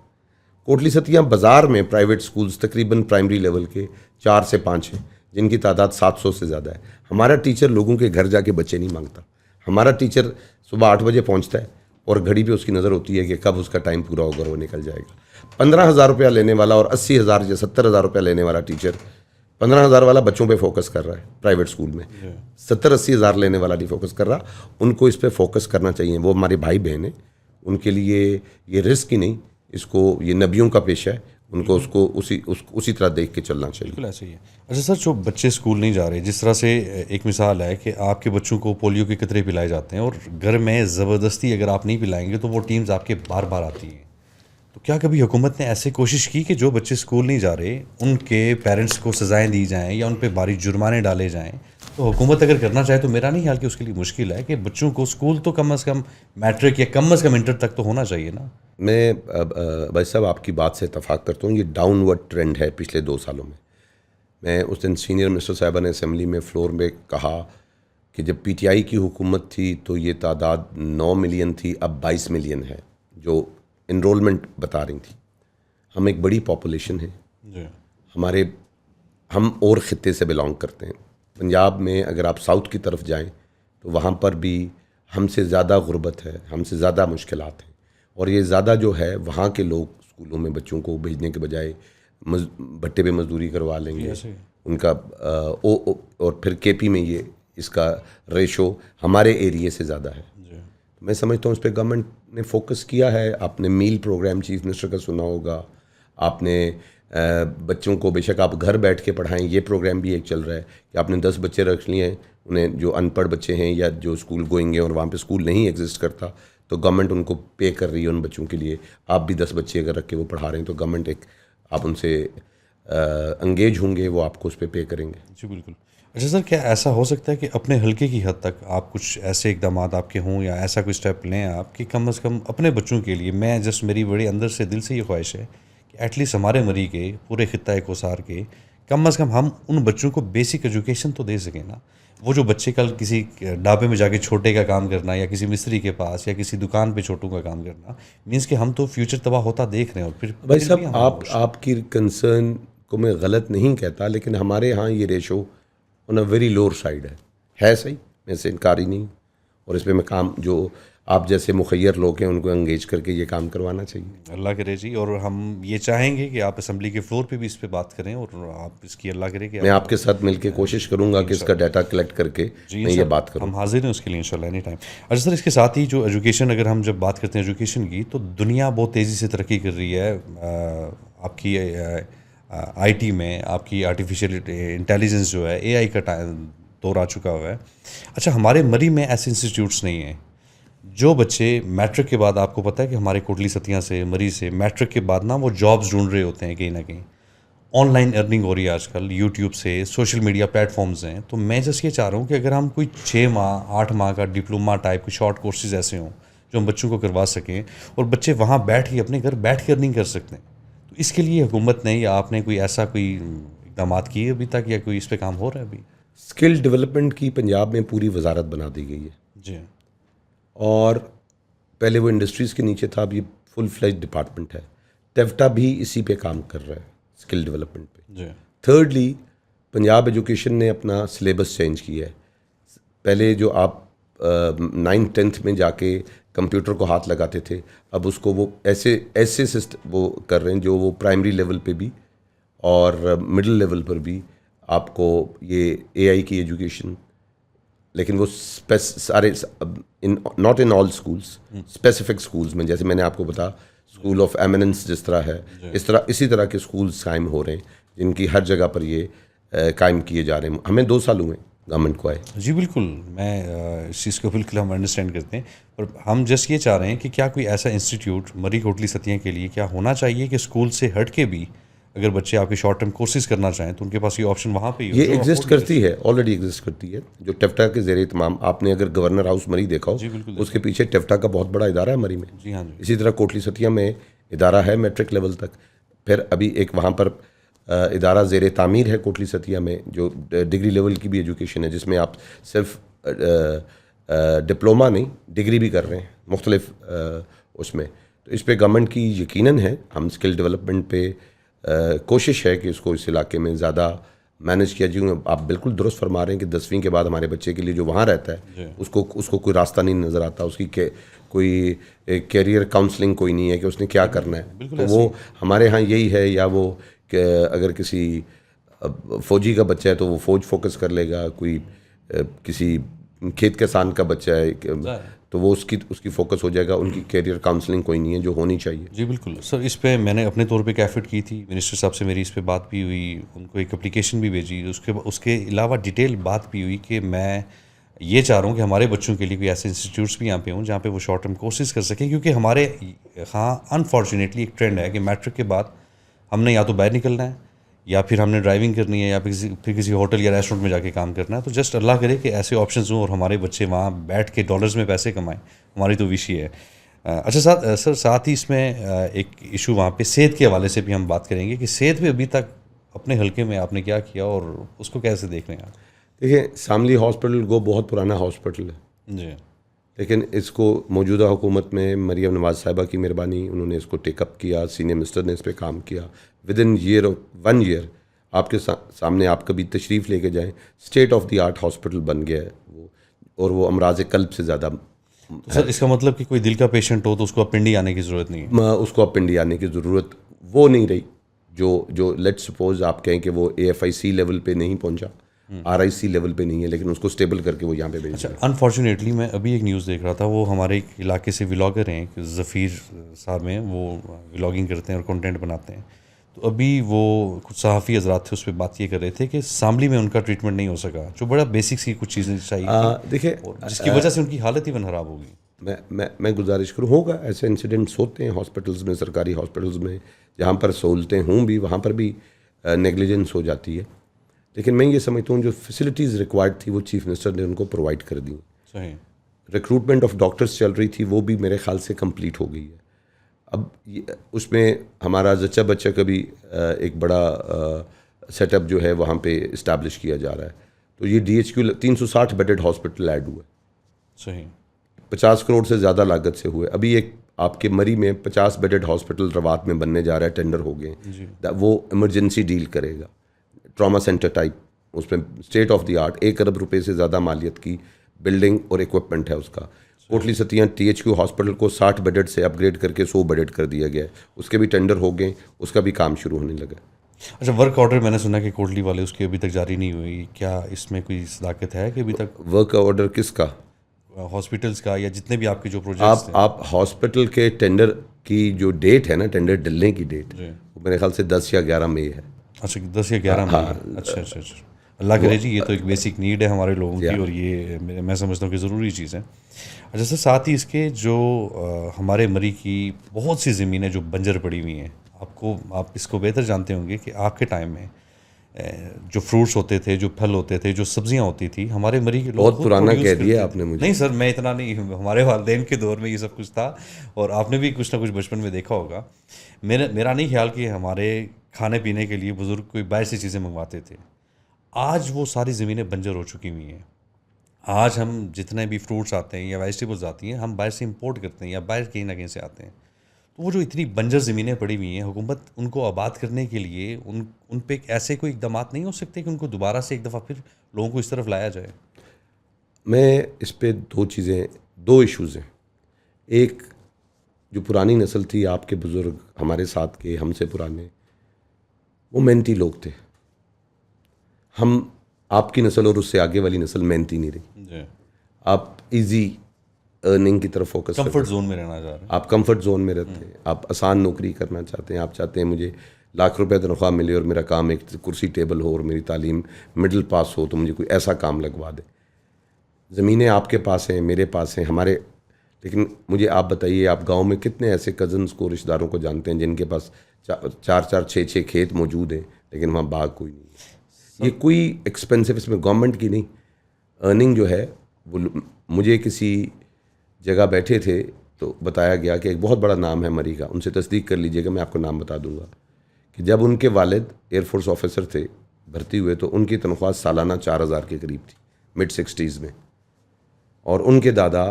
کوٹلی ستیاں بازار میں پرائیویٹ اسکولز تقریباً پرائمری لیول کے 4 سے 5 ہیں، جن کی تعداد 700 سے زیادہ ہے. ہمارا ٹیچر لوگوں کے گھر جا کے بچے نہیں مانگتا. ہمارا ٹیچر صبح 8 بجے پہنچتا ہے اور گھڑی پہ اس کی نظر ہوتی ہے کہ کب اس کا ٹائم پورا ہوگا، وہ نکل جائے گا. 15,000 روپیہ لینے والا اور 80,000 یا 70,000 روپیہ لینے والا ٹیچر 15,000 والا بچوں پہ فوکس کر رہا ہے پرائیویٹ اسکول میں، 70-80 ہزار لینے والا نہیں فوکس کر رہا. ان کو اس پہ فوکس کرنا چاہیے. وہ ہمارے بھائی بہن ہیں، ان کے لیے یہ رسک ہی نہیں، اس کو یہ نبیوں کا پیشہ ہے. ان کو اس کو اسی طرح دیکھ کے چلنا چاہیے. بالکل ایسے ہی ہے. اچھا سر، جو بچے اسکول نہیں جا رہے، جس طرح سے ایک مثال ہے کہ آپ کے بچوں کو پولیو کے قطرے پلائے جاتے ہیں اور گھر میں زبردستی اگر آپ نہیں پلائیں گے تو وہ ٹیمز آپ کے بار بار آتی ہیں. تو کیا کبھی حکومت نے ایسے کوشش کی کہ جو بچے اسکول نہیں جا رہے ان کے پیرنٹس کو سزائیں دی جائیں یا ان پہ بھاری جرمانے ڈالے جائیں؟ تو حکومت اگر کرنا چاہے تو میرا نہیں خیال کہ اس کے لیے مشکل ہے کہ بچوں کو اسکول تو کم از کم میٹرک یا کم از کم انٹر تک تو ہونا چاہیے نا. میں بھائی صاحب آپ کی بات سے اتفاق کرتا ہوں. یہ ڈاؤن ورڈ ٹرینڈ ہے پچھلے 2 سالوں میں. میں اس دن سینئر منسٹر صاحبہ نے اسمبلی میں فلور میں کہا کہ جب PTI کی حکومت تھی تو یہ تعداد 9 ملین تھی، اب 22 ملین ہے جو انرولمنٹ بتا رہی تھی. ہم ایک بڑی پاپولیشن ہے. ہم اور خطے سے بلانگ کرتے ہیں. پنجاب میں اگر آپ ساؤتھ کی طرف جائیں تو وہاں پر بھی ہم سے زیادہ غربت ہے، ہم سے زیادہ مشکلات ہیں. اور یہ زیادہ جو ہے وہاں کے لوگ اسکولوں میں بچوں کو بھیجنے کے بجائے بھٹے پہ مزدوری کروا لیں گے ان کا. اور پھر KP میں یہ اس کا ریشو ہمارے ایریے سے زیادہ ہے. میں سمجھتا ہوں اس پہ گورنمنٹ نے فوکس کیا ہے. آپ نے میل پروگرام چیف منسٹر کا سنا ہوگا, آپ نے بچوں کو بے شک آپ گھر بیٹھ کے پڑھائیں, یہ پروگرام بھی ایک چل رہا ہے کہ آپ نے 10 بچے رکھ لیے ہیں, انہیں جو ان پڑھ بچے ہیں یا جو اسکول گوئنگ ہیں اور وہاں پہ اسکول نہیں ایگزسٹ کرتا, تو گورنمنٹ ان کو پے کر رہی ہے ان بچوں کے لیے. آپ بھی 10 بچے اگر رکھ کے وہ پڑھا رہے ہیں تو گورنمنٹ ایک آپ ان سے انگیج ہوں گے, وہ آپ کو اس پہ پے کریں گے. جی بالکل. اچھا سر, کیا ایسا ہو سکتا ہے کہ اپنے حلقے کی حد تک آپ کچھ ایسے اقدامات آپ کے ہوں یا ایسا کوئی اسٹیپ لیں آپ کہ کم از کم اپنے بچوں کے لیے, میں جسٹ میری بڑی اندر سے دل سے یہ خواہش ہے کہ ایٹ لیسٹ ہمارے مری کے پورے خطۂ کوثار کے کم از کم ہم ان بچوں کو بیسک ایجوکیشن تو دے سکیں نا. وہ جو بچے کل کسی ڈھابے میں جا کے چھوٹے کا کام کرنا یا کسی مستری کے پاس یا کسی دکان پہ چھوٹوں کا کام کرنا, مینس کہ ہم تو فیوچر تباہ ہوتا دیکھ رہے ہیں. اور پھر بھائی صاحب آپ کی کنسرن کو میں غلط نہیں کہتا, لیکن ہمارے ہاں یہ ratio on a very lower side ہے صحیح, میں اس سے انکار ہی نہیں. اور اس پہ میں کام, جو آپ جیسے مخیر لوگ ہیں ان کو انگیج کر کے یہ کام کروانا چاہیے. اللہ کرے جی. اور ہم یہ چاہیں گے کہ آپ اسمبلی کے فلور پہ بھی اس پہ بات کریں, اور آپ اس کی اللہ کرے کہ میں آپ کے ساتھ مل کے کوشش کروں گا کہ اس کا ڈیٹا کلیکٹ کر کے میں یہ بات کروں. ہم حاضر ہیں اس کے لیے انشاءاللہ اینی ٹائم. اچھا سر, اس کے ساتھ ہی جو ایجوکیشن, اگر ہم جب بات کرتے ہیں ایجوکیشن کی, تو دنیا بہت تیزی سے ترقی کر رہی ہے. آپ کی آئی ٹی میں آپ کی آرٹیفیشیل انٹیلیجنس جو ہے, اے آئی کا دور آ چکا ہوا ہے. اچھا, ہمارے مری میں ایسے انسٹیٹیوٹس نہیں ہیں جو بچے میٹرک کے بعد, آپ کو پتہ ہے کہ ہمارے کوٹلی ستیاں سے, مری سے میٹرک کے بعد نا وہ جابس ڈھونڈ رہے ہوتے ہیں کہیں نہ کہیں. آن لائن ارننگ ہو رہی ہے آج کل, یوٹیوب سے, سوشل میڈیا پلیٹ فارمز ہیں. تو میں جس یہ چاہ رہا ہوں کہ اگر ہم کوئی 6 ماہ 8 ماہ کا ڈپلوما ٹائپ کوئی شارٹ کورسز ایسے ہوں جو ہم بچوں کو کروا سکیں, اور بچے وہاں بیٹھ کے اپنے گھر بیٹھ کے ارننگ کر سکتے ہیں, تو اس کے لیے حکومت نے یا آپ نے کوئی ایسا کوئی اقدامات کیے ابھی تک, یا کوئی اس پہ کام ہو رہا ہے ابھی؟ اسکل ڈیولپمنٹ کی پنجاب میں پوری وزارت بنا دی گئی ہے. جی. اور پہلے وہ انڈسٹریز کے نیچے تھا, اب یہ فل فلیج ڈپارٹمنٹ ہے. ٹیفٹا بھی اسی پہ کام کر رہا ہے, اسکل ڈیولپمنٹ پہ. جی. تھرڈلی, پنجاب ایجوکیشن نے اپنا سلیبس چینج کیا ہے. پہلے جو آپ 9th 10th میں جا کے کمپیوٹر کو ہاتھ لگاتے تھے, اب اس کو وہ ایسے سسٹم وہ کر رہے ہیں جو وہ پرائمری لیول پہ بھی اور مڈل لیول پر بھی آپ کو یہ اے آئی کی ایجوکیشن, لیکن وہ سارے not in all schools, specific schools میں, جیسے میں نے آپ کو بتا اسکول آف ایمیننس جس طرح ہے, اسی طرح کے اسکولس قائم ہو رہے ہیں جن کی ہر جگہ پر یہ قائم کیے جا رہے ہیں. ہمیں 2 سال ہوئے گورنمنٹ کو آئے. جی بالکل, میں اس چیز کو بالکل ہم انڈرسٹینڈ کرتے ہیں, اور ہم جسٹ یہ چاہ رہے ہیں کہ کیا کوئی ایسا انسٹیٹیوٹ مری کوٹلی ستیاں کے لیے کیا ہونا چاہیے کہ اسکول سے ہٹ کے بھی اگر بچے آپ کے شارٹ ٹرم کورسز کرنا چاہیں تو ان کے پاس یہ آپشن وہاں پہ ہی ہو. یہ ایگزسٹ کرتی ہے, آلریڈی ایگزسٹ کرتی ہے, جو ٹیفٹا کے زیر اہتمام. آپ نے اگر گورنر ہاؤس مری دیکھا ہو, اس کے پیچھے ٹیفٹا کا بہت بڑا ادارہ ہے مری میں. جی ہاں جی. اسی طرح کوٹلی ستیاں میں ادارہ ہے میٹرک لیول تک. پھر ابھی ایک وہاں پر ادارہ زیر تعمیر ہے کوٹلی ستیاں میں, جو ڈگری لیول کی بھی ایجوکیشن ہے, جس میں آپ صرف ڈپلوما نہیں ڈگری بھی کر رہے ہیں مختلف اس میں. تو اس پہ گورنمنٹ کی یقیناً ہے, ہم اسکل ڈیولپمنٹ پہ کوشش ہے کہ اس کو اس علاقے میں زیادہ مینیج کیا جائے. آپ بالکل درست فرما رہے ہیں کہ 10ویں کے بعد ہمارے بچے کے لیے جو وہاں رہتا ہے اس کو کوئی راستہ نہیں نظر آتا, اس کی کوئی کیریئر کاؤنسلنگ کوئی نہیں ہے کہ اس نے کیا کرنا ہے. تو وہ ہمارے ہاں یہی ہے, یا وہ کہ اگر کسی فوجی کا بچہ ہے تو وہ فوج فوکس کر لے گا, کوئی کسی کھیت کسان کا بچہ ہے تو وہ اس کی فوکس ہو جائے گا. ان کی کیریئر کاؤنسلنگ کوئی نہیں ہے جو ہونی چاہیے. جی بالکل سر, اس پہ میں نے اپنے طور پہ ایک ایفرٹ کی تھی, منسٹر صاحب سے میری اس پہ بات بھی ہوئی, ان کو ایک اپلیکیشن بھی بھیجی, اس کے علاوہ ڈیٹیل بات بھی ہوئی کہ میں یہ چاہ رہا ہوں کہ ہمارے بچوں کے لیے کوئی ایسے انسٹیٹیوٹس بھی یہاں پہ ہوں جہاں پہ وہ شارٹ ٹرم کورسز کر سکیں, کیونکہ ہمارے ہاں انفارچونیٹلی ایک ٹرینڈ ہے کہ میٹرک کے بعد ہم نے یا تو باہر نکلنا ہے یا پھر ہم نے ڈرائیونگ کرنی ہے یا پھر کسی ہوٹل یا ریسٹورینٹ میں جا کے کام کرنا ہے. تو جسٹ اللہ کرے کہ ایسے آپشنز ہوں اور ہمارے بچے وہاں بیٹھ کے ڈالرز میں پیسے کمائیں, ہماری تو وش ہی ہے. اچھا سر, ساتھ ہی اس میں ایک ایشو وہاں پہ صحت کے حوالے سے بھی ہم بات کریں گے کہ صحت پہ ابھی تک اپنے حلقے میں آپ نے کیا کیا اور اس کو کیسے دیکھ رہے ہیں آپ؟ دیکھیں, ساملی ہاسپٹل بہت پرانا ہاسپٹل ہے جی, لیکن اس کو موجودہ حکومت میں مریم نواز صاحبہ کی مہربانی, انہوں نے اس کو ٹیک اپ کیا, سینئر منسٹر نے اس پہ کام کیا. ود ان 1 ایئر آپ کے سامنے آپ کبھی تشریف لے کے جائیں, state of the art hospital بن گیا ہے وہ, اور وہ امراض قلب سے زیادہ. سر اس کا مطلب کہ کوئی دل کا پیشنٹ ہو تو اس کو اب پنڈی آنے کی ضرورت نہیں ہے؟ اس کو اب پنڈی آنے کی ضرورت وہ نہیں رہی. جو لیٹ سپوز آپ کہیں کہ وہ AFIC لیول پہ نہیں پہنچا, RIC لیول پہ نہیں ہے, لیکن اس کو اسٹیبل کر کے وہ یہاں پہ بھیج دیا. انفارچونیٹلی میں ابھی ایک نیوز دیکھ رہا تھا, وہ ہمارے ایک علاقے سے ولاگر ہیں, ظفیر صاحب ہیں, وہ ولاگنگ کرتے ہیں اور کنٹینٹ بناتے ہیں. تو ابھی وہ کچھ صحافی حضرات تھے, اس پہ بات یہ کر رہے تھے کہ ساملی میں ان کا ٹریٹمنٹ نہیں ہو سکا, جو بڑا بیسک سی کچھ چیزیں چاہیے تھیں, دیکھیں, جس کی وجہ سے ان کی حالت ایون خراب ہو گئی. میں گزارش کروں, ہوگا ایسے انسیڈنٹس ہوتے ہیں ہاسپٹلز میں, سرکاری ہاسپٹلز میں, جہاں پر سہولتیں ہوں بھی وہاں پر بھی نیگلیجنس ہو جاتی ہے. لیکن میں یہ سمجھتا ہوں جو فیسلٹیز ریکوائرڈ تھی وہ چیف منسٹر نے ان کو پرووائڈ کر دی. صحیح. ریکروٹمنٹ آف ڈاکٹرز چل رہی تھی, وہ بھی میرے خیال سے کمپلیٹ ہو گئی ہے. اب اس میں ہمارا زچہ بچہ کا بھی ایک بڑا سیٹ اپ جو ہے وہاں پہ اسٹیبلش کیا جا رہا ہے. تو یہ DHQ 360 بیڈڈ ہاسپٹل ایڈ ہوا ہے. صحیح. 50 کروڑ سے زیادہ لاگت سے ہوئے. ابھی ایک آپ کے مری میں 50 بیڈڈ ہاسپٹل روات میں بننے جا رہا ہے, ٹینڈر ہو گئے ہیں. وہ ایمرجنسی ڈیل کرے گا, ٹراما سینٹر ٹائپ. اس میں اسٹیٹ آف دی آرٹ 1 ارب روپے سے زیادہ مالیت کی بلڈنگ اور اکوپمنٹ ہے اس کا. کوٹلی ستیاں THQ ہاسپٹل کو 60 بیڈڈ سے اپ گریڈ کر کے 100 بیڈڈ کر دیا گیا ہے. اس کے بھی ٹینڈر ہو گئے, اس کا بھی کام شروع ہونے لگا. اچھا, ورک آرڈر میں نے سنا کہ کوٹلی والے اس کی ابھی تک جاری نہیں ہوئی, کیا اس میں کوئی صداقت ہے کہ ابھی تک ورک آرڈر کس کا؟ ہاسپٹلس کا, یا جتنے بھی آپ کے جو پروجیکٹس ہیں. آپ ہاسپٹل کے ٹینڈر کی جو ڈیٹ ہے نا, ٹینڈر ڈلنے کی ڈیٹ, وہ میرے خیال سے 10 یا 11 مئی ہے. اچھا, 10 یا 11 مئی. اچھا. اللہ کرے جی, یہ تو ایک بیسک نیڈ ہے ہمارے لوگوں کی, اور یہ میں سمجھتا ہوں کہ ضروری چیز ہے. اچھا سر, ساتھ ہی اس کے جو ہمارے مری کی بہت سی زمینیں جو بنجر پڑی ہوئی ہیں, آپ اس کو بہتر جانتے ہوں گے کہ آپ کے ٹائم میں جو فروٹس ہوتے تھے, جو پھل ہوتے تھے, جو سبزیاں ہوتی تھی, ہمارے مری کے لوگ بہت پرانا کہہ دیا آپ نے مجھے. نہیں سر, میں اتنا نہیں, ہمارے والدین کے دور میں یہ سب کچھ تھا, اور آپ نے بھی کچھ نہ کچھ بچپن میں دیکھا ہوگا. میرا نہیں خیال کہ ہمارے کھانے پینے کے لیے بزرگ کوئی باہر سے چیزیں منگواتے تھے. آج وہ ساری زمینیں بنجر ہو چکی ہوئی ہیں. آج ہم جتنے بھی فروٹس آتے ہیں یا ویجیٹیبلس آتی ہیں, ہم باہر سے امپورٹ کرتے ہیں یا باہر کہیں نہ کہیں سے آتے ہیں. تو وہ جو اتنی بنجر زمینیں پڑی ہوئی ہیں, حکومت ان کو آباد کرنے کے لیے ان پہ ایسے کوئی اقدامات نہیں ہو سکتے کہ ان کو دوبارہ سے ایک دفعہ پھر لوگوں کو اس طرف لایا جائے؟ میں اس پہ دو ایشوز ہیں. ایک, جو پرانی نسل تھی, آپ کے بزرگ, ہمارے ساتھ کے, ہم سے پرانے, وہ محنتی لوگ تھے. ہم آپ کی نسل اور اس سے آگے والی نسل محنتی نہیں رہی. آپ ایزی ارننگ کی طرف فوکس, کمفرٹ زون میں رہنا چاہ رہے ہیں. آپ کمفرٹ زون میں رہتے ہیں, آپ آسان نوکری کرنا چاہتے ہیں. آپ چاہتے ہیں مجھے ₹1,00,000 تنخواہ ملے اور میرا کام ایک کرسی ٹیبل ہو اور میری تعلیم مڈل پاس ہو, تو مجھے کوئی ایسا کام لگوا دے. زمینیں آپ کے پاس ہیں, میرے پاس ہیں, ہمارے. لیکن مجھے آپ بتائیے, آپ گاؤں میں کتنے ایسے کزنس کو, رشتہ داروں کو جانتے ہیں جن کے پاس 4 6 کھیت موجود ہیں, لیکن وہاں باغ کوئی نہیں ہے. یہ کوئی ایکسپینسو, اس میں گورنمنٹ کی نہیں ارننگ جو ہے. وہ مجھے کسی جگہ بیٹھے تھے تو بتایا گیا کہ ایک بہت بڑا نام ہے مری کا, ان سے تصدیق کر لیجئے گا, میں آپ کو نام بتا دوں گا, کہ جب ان کے والد ایئر فورس آفیسر تھے, بھرتی ہوئے, تو ان کی تنخواہ سالانہ 4,000 کے قریب تھی mid-60s میں. اور ان کے دادا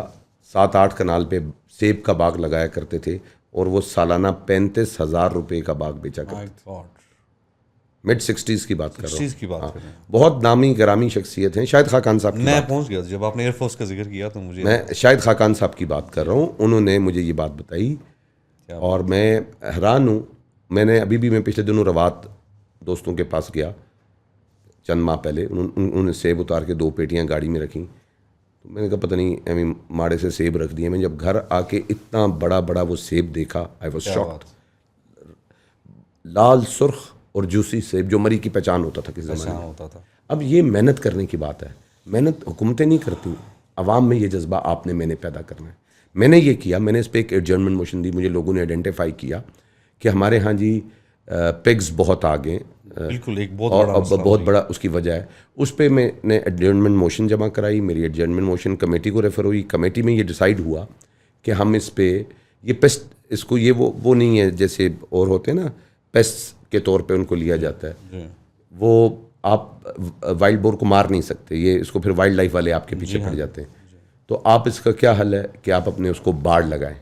7-8 کنال پہ سیب کا باغ لگایا کرتے تھے, اور وہ سالانہ 35,000 روپے کا باغ بیچا کرتے تھے. mid-60s کی بات کر رہا ہوں. بہت نامی گرامی شخصیت ہیں. شاہد خاقان صاحب, میں پہنچ گیا جب آپ نے ایئر فورس کا ذکر کیا تو میں شاہد خاقان صاحب کی بات کر رہا ہوں. انہوں نے مجھے یہ بات بتائی اور میں حیران ہوں. میں نے میں پچھلے دنوں روات دوستوں کے پاس گیا چند ماہ پہلے. انہوں نے سیب اتار کے 2 پیٹیاں گاڑی میں رکھیں. تو میں نے کہا پتہ نہیں ماڑے سے سیب رکھ دیے. میں جب گھر آ کے اتنا بڑا وہ سیب دیکھا, آئی واز شاکڈ. لال سرخ اور جوسی سیب, جو مری کی پہچان ہوتا تھا کس زمانے میں ہوتا تھا. اب یہ محنت کرنے کی بات ہے. محنت حکومتیں نہیں کرتی, عوام میں یہ جذبہ آپ نے میں نے پیدا کرنا ہے. میں نے یہ کیا, میں نے اس پہ ایک ایڈجرنمنٹ موشن دی. مجھے لوگوں نے آئیڈینٹیفائی کیا کہ ہمارے ہاں جی پگز بہت آ گئے, بالکل ایک بہت بڑا اس کی وجہ ہے. اس پہ میں نے ایڈجرنمنٹ موشن جمع کرائی. میری ایڈجرنمنٹ موشن کمیٹی کو ریفر ہوئی. کمیٹی میں یہ ڈیسائیڈ ہوا کہ ہم اس پہ یہ پیسٹ, اس کو یہ وہ نہیں ہے جیسے اور ہوتے ہیں نا, پیسٹ کے طور پہ ان کو لیا جاتا ہے. وہ آپ وائلڈ بور کو مار نہیں سکتے, یہ اس کو پھر وائلڈ لائف والے آپ کے پیچھے پڑ جاتے ہیں. تو آپ اس کا کیا حل ہے کہ آپ اپنے اس کو باڑ لگائیں.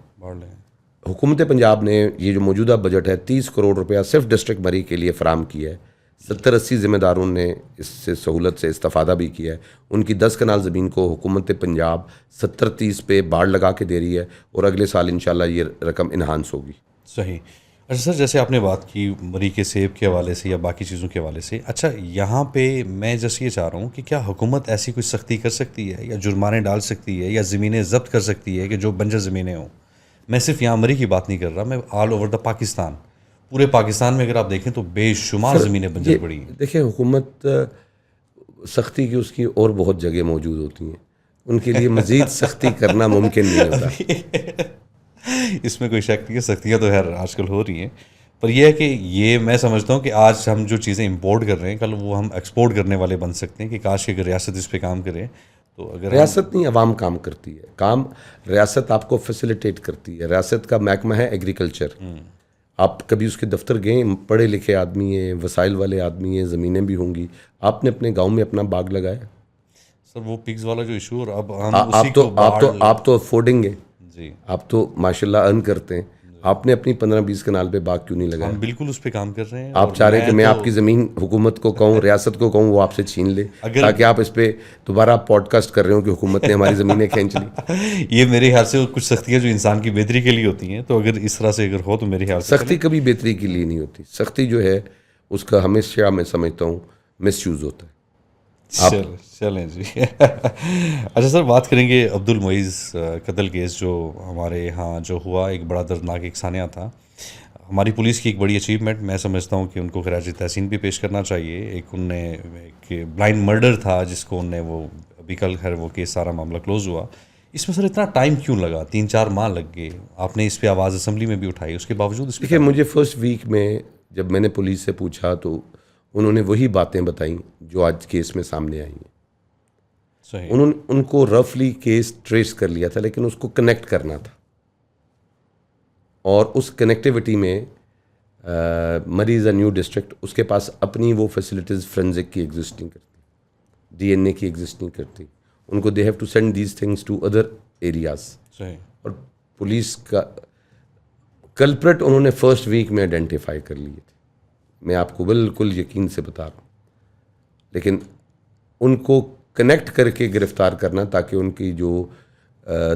حکومت پنجاب نے یہ جو موجودہ بجٹ ہے 30 کروڑ روپیہ صرف ڈسٹرکٹ مری کے لیے فراہم کیا ہے. 70-80 ذمہ داروں نے اس سے سہولت سے استفادہ بھی کیا ہے. ان کی 10 کنال زمین کو حکومت پنجاب 70-30 پہ باڑ لگا کے دے رہی ہے, اور اگلے سال انشاءاللہ یہ رقم انہانس ہوگی. صحیح. اچھا سر، جیسے آپ نے بات کی مری کے سیب کے حوالے سے یا باقی چیزوں کے حوالے سے، اچھا یہاں پہ میں جیسے یہ چاہ رہا ہوں کہ کیا حکومت ایسی کوئی سختی کر سکتی ہے یا جرمانے ڈال سکتی ہے یا زمینیں ضبط کر سکتی ہے کہ جو بنجر زمینیں ہوں؟ میں صرف یہاں مری کی بات نہیں کر رہا، میں آل اوور دا پاکستان، پورے پاکستان میں اگر آپ دیکھیں تو بے شمار زمینیں بنجر پڑی ہیں. دیکھیں حکومت سختی کی اس کی اور بہت جگہ موجود ہوتی ہیں، ان کے لیے مزید سختی کرنا ممکن نہیں ہوتا. اس میں کوئی شک نہیں ہے، سختیاں تو خیر آج کل ہو رہی ہیں، پر یہ ہے کہ یہ میں سمجھتا ہوں کہ آج ہم جو چیزیں امپورٹ کر رہے ہیں کل وہ ہم ایکسپورٹ کرنے والے بن سکتے ہیں، کہ کاش کہ اگر ریاست اس پہ کام کرے تو اگر ریاست نہیں، عوام کام کرتی ہے. کام ریاست آپ کو فیسیلیٹیٹ کرتی ہے. ریاست کا محکمہ ہے ایگریکلچر. آپ کبھی اس کے دفتر گئے، پڑھے لکھے آدمی ہیں، وسائل والے آدمی ہیں، زمینیں بھی ہوں گی. آپ نے اپنے گاؤں میں اپنا باغ لگایا؟ سر وہ پگز والا جو ایشو، اور اب ہم اسی کو آپ تو افورڈنگ ہیں، جی آپ تو ماشاءاللہ ارن کرتے ہیں. آپ نے اپنی 15-20 کنال پہ باغ کیوں نہیں لگایا؟ ہم بالکل اس پہ کام کر رہے ہیں. آپ چاہ رہے ہیں کہ میں آپ کی زمین حکومت کو کہوں، ریاست کو کہوں وہ آپ سے چھین لے، تاکہ آپ اس پہ دوبارہ پوڈ کاسٹ کر رہے ہو کہ حکومت نے ہماری زمینیں کھینچ لی. یہ میرے خیال سے کچھ سختیاں جو انسان کی بہتری کے لیے ہوتی ہیں، تو اگر اس طرح سے اگر ہو تو میرے خیال سے سختی کبھی بہتری کے لیے نہیں ہوتی. سختی جو ہے اس کا ہمیشہ میں سمجھتا ہوں مس یوز ہوتا ہے. چلیں جی. اچھا سر، بات کریں گے عبد المعیز قتل کیس جو ہمارے ہاں جو ہوا، ایک بڑا دردناک ایک سانحہ تھا. ہماری پولیس کی ایک بڑی اچیومنٹ، میں سمجھتا ہوں کہ ان کو خراج تحسین بھی پیش کرنا چاہیے. ایک ان نے ایک بلائنڈ مرڈر تھا جس کو ان نے وہ ابھی کل خیر وہ کیس سارا معاملہ کلوز ہوا. اس میں سر اتنا ٹائم کیوں لگا؟ 3-4 ماہ لگ گئے. آپ نے اس پہ آواز اسمبلی میں بھی اٹھائی، اس کے باوجود اس دیکھیے مجھے فرسٹ ویک میں جب میں نے پولیس سے پوچھا تو انہوں نے وہی باتیں بتائیں جو آج کیس میں سامنے آئی ہیں. صحیح. ان کو رفلی کیس ٹریس کر لیا تھا، لیکن اس کو کنیکٹ کرنا تھا، اور اس کنیکٹیوٹی میں مریض نیو ڈسٹرکٹ اس کے پاس اپنی وہ فیسلٹیز فرینزک کی ایگزسٹ نہیں کرتی، ڈی این اے کی ایگزسٹ نہیں کرتی. ان کو they have to send these things to other areas. صحیح. اور پولیس کا کلپریٹ انہوں نے فرسٹ ویک میں آئیڈینٹیفائی کر لیے تھے، میں آپ کو بالکل یقین سے بتا رہا ہوں. لیکن ان کو کنیکٹ کر کے گرفتار کرنا، تاکہ ان کی جو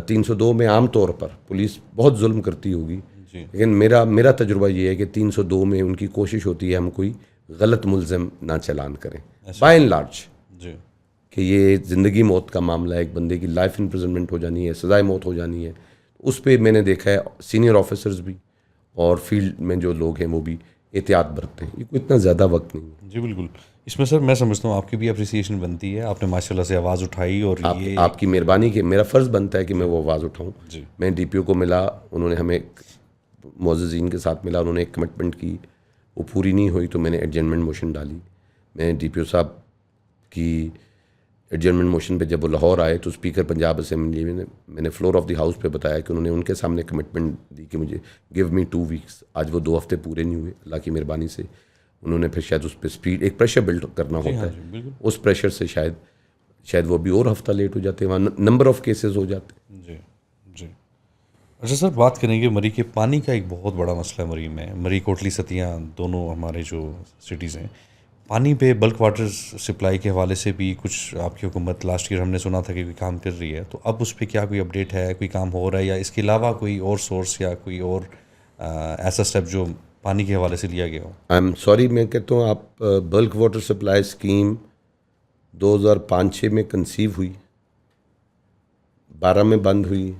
302 میں عام طور پر پولیس بہت ظلم کرتی ہوگی، لیکن میرا تجربہ یہ ہے کہ 302 میں ان کی کوشش ہوتی ہے ہم کوئی غلط ملزم نہ چلان کریں بائی اینڈ لارج، کہ یہ زندگی موت کا معاملہ ہے، ایک بندے کی لائف امپریزنمنٹ ہو جانی ہے، سزائے موت ہو جانی ہے. اس پہ میں نے دیکھا ہے سینئر آفیسرز بھی اور فیلڈ میں جو لوگ ہیں وہ بھی احتیاط برتتے ہیں. یہ کوئی اتنا زیادہ وقت نہیں ہے. جی بالکل. اس میں سر میں سمجھتا ہوں آپ کی بھی اپریسیشن بنتی ہے، آپ نے ماشاء اللہ سے آواز اٹھائی، اور یہ آپ کی مہربانی کہ میرا فرض بنتا ہے کہ میں وہ آواز اٹھاؤں. میں ڈی پی او کو ملا، انہوں نے ہمیں معززین کے ساتھ ملا، انہوں نے ایک کمٹمنٹ کی، وہ پوری نہیں ہوئی تو میں نے ایڈجرنمنٹ موشن ڈالی. میں ڈی پی او صاحب کی ایڈجرنمنٹ موشن پہ جب وہ لاہور آئے تو اسپیکر پنجاب اسمبلی میں نے فلور آف دی ہاؤس پہ بتایا کہ انہوں نے ان کے سامنے کمٹمنٹ دی کہ مجھے گیو می 2 ویکس. آج وہ 2 ہفتے پورے نہیں ہوئے. اللہ کی مہربانی سے انہوں نے پھر شاید اس پہ اسپیڈ، ایک پریشر بلڈ کرنا ہوتا ہے، اس پریشر سے شاید وہ بھی اور ہفتہ لیٹ ہو جاتے ہیں، وہاں نمبر آف کیسز ہو جاتے ہیں. جی جی. اچھا سر، بات کریں گے مری کے پانی کا. ایک بہت بڑا مسئلہ ہے مری میں، مری کوٹلی ستیاں دونوں ہمارے جو سٹیز ہیں، پانی پہ بلک واٹر سپلائی کے حوالے سے بھی کچھ آپ کی حکومت لاسٹ ایئر ہم نے سنا تھا کہ کوئی کام کر رہی ہے، تو اب اس پہ کیا کوئی اپڈیٹ ہے؟ کوئی کام ہو رہا ہے، یا اس کے علاوہ کوئی اور سورس یا کوئی اور ایسا سٹیپ جو پانی کے حوالے سے لیا گیا ہو؟ آئی ایم سوری، میں کہتا ہوں آپ بلک واٹر سپلائی اسکیم 2005-6 میں کنسیو ہوئی، 12 میں بند ہوئی،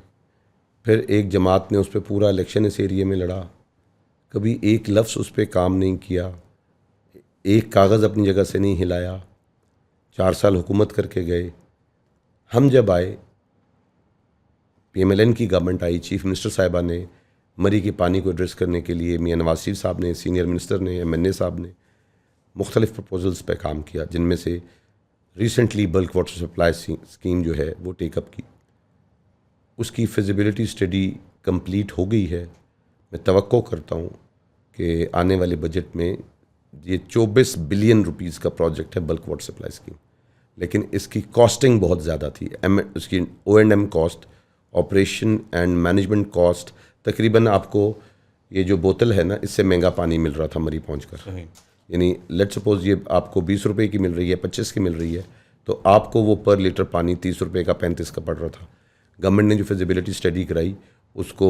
پھر ایک جماعت نے اس پہ پورا الیکشن اس ایریے میں لڑا، کبھی ایک لفظ اس پہ کام نہیں کیا، ایک کاغذ اپنی جگہ سے نہیں ہلایا، 4 سال حکومت کر کے گئے. ہم جب آئے، پی ایم ایل این کی گورنمنٹ آئی، چیف منسٹر صاحبہ نے مری کے پانی کو ایڈریس کرنے کے لیے میاں نواز شریف صاحب نے، سینئر منسٹر نے، ایم این اے صاحب نے مختلف پرپوزلز پہ کام کیا، جن میں سے ریسنٹلی بلک واٹر سپلائی اسکیم جو ہے وہ ٹیک اپ کی. اس کی فیزیبلٹی اسٹڈی کمپلیٹ ہو گئی ہے. میں توقع کرتا ہوں کہ آنے والے بجٹ میں یہ 24 بلین روپیز کا پروجیکٹ ہے بلک واٹر سپلائی اسکیم، لیکن اس کی کاسٹنگ بہت زیادہ تھی. اس کی O&M cost, operation and management cost, تقریباً آپ کو یہ جو بوتل ہے نا، اس سے مہنگا پانی مل رہا تھا مری پہنچ کر. یعنی لیٹ سپوز یہ آپ کو 20 روپے کی مل رہی ہے، 25 کی مل رہی ہے، تو آپ کو وہ پر لیٹر پانی 30 روپے کا، 35 کا پڑ رہا تھا. گورنمنٹ نے جو فیزیبلٹی اسٹڈی کرائی، اس کو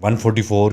144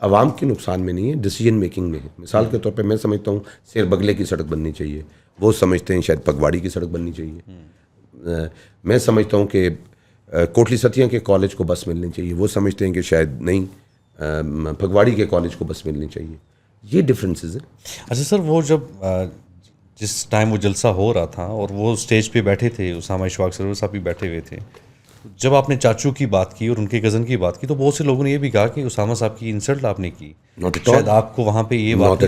عوام کے نقصان میں نہیں ہے, ڈیسیجن میکنگ میں ہے. مثال کے طور پہ میں سمجھتا ہوں سیر بگلے کی سڑک بننی چاہیے, وہ سمجھتے ہیں شاید پگواڑی کی سڑک بننی چاہیے. میں سمجھتا ہوں کہ کوٹلی ستیاں کے کالج کو بس ملنی چاہیے, وہ سمجھتے ہیں کہ شاید نہیں پھگواڑی کے کالج کو بس ملنی چاہیے. یہ ڈفرینسز ہیں. اچھا سر, وہ جب جس ٹائم وہ جلسہ ہو رہا تھا اور وہ اسٹیج پہ بیٹھے تھے, اسامہ اشفاق سرور صاحب بھی بیٹھے ہوئے تھے, جب آپ نے چاچو کی بات کی اور ان کے کزن کی بات کی تو بہت سے لوگوں نے یہ بھی کہا کہ اسامہ صاحب کی انسلٹ آپ نے کی. شاید آپ کو وہاں پہ یہ بات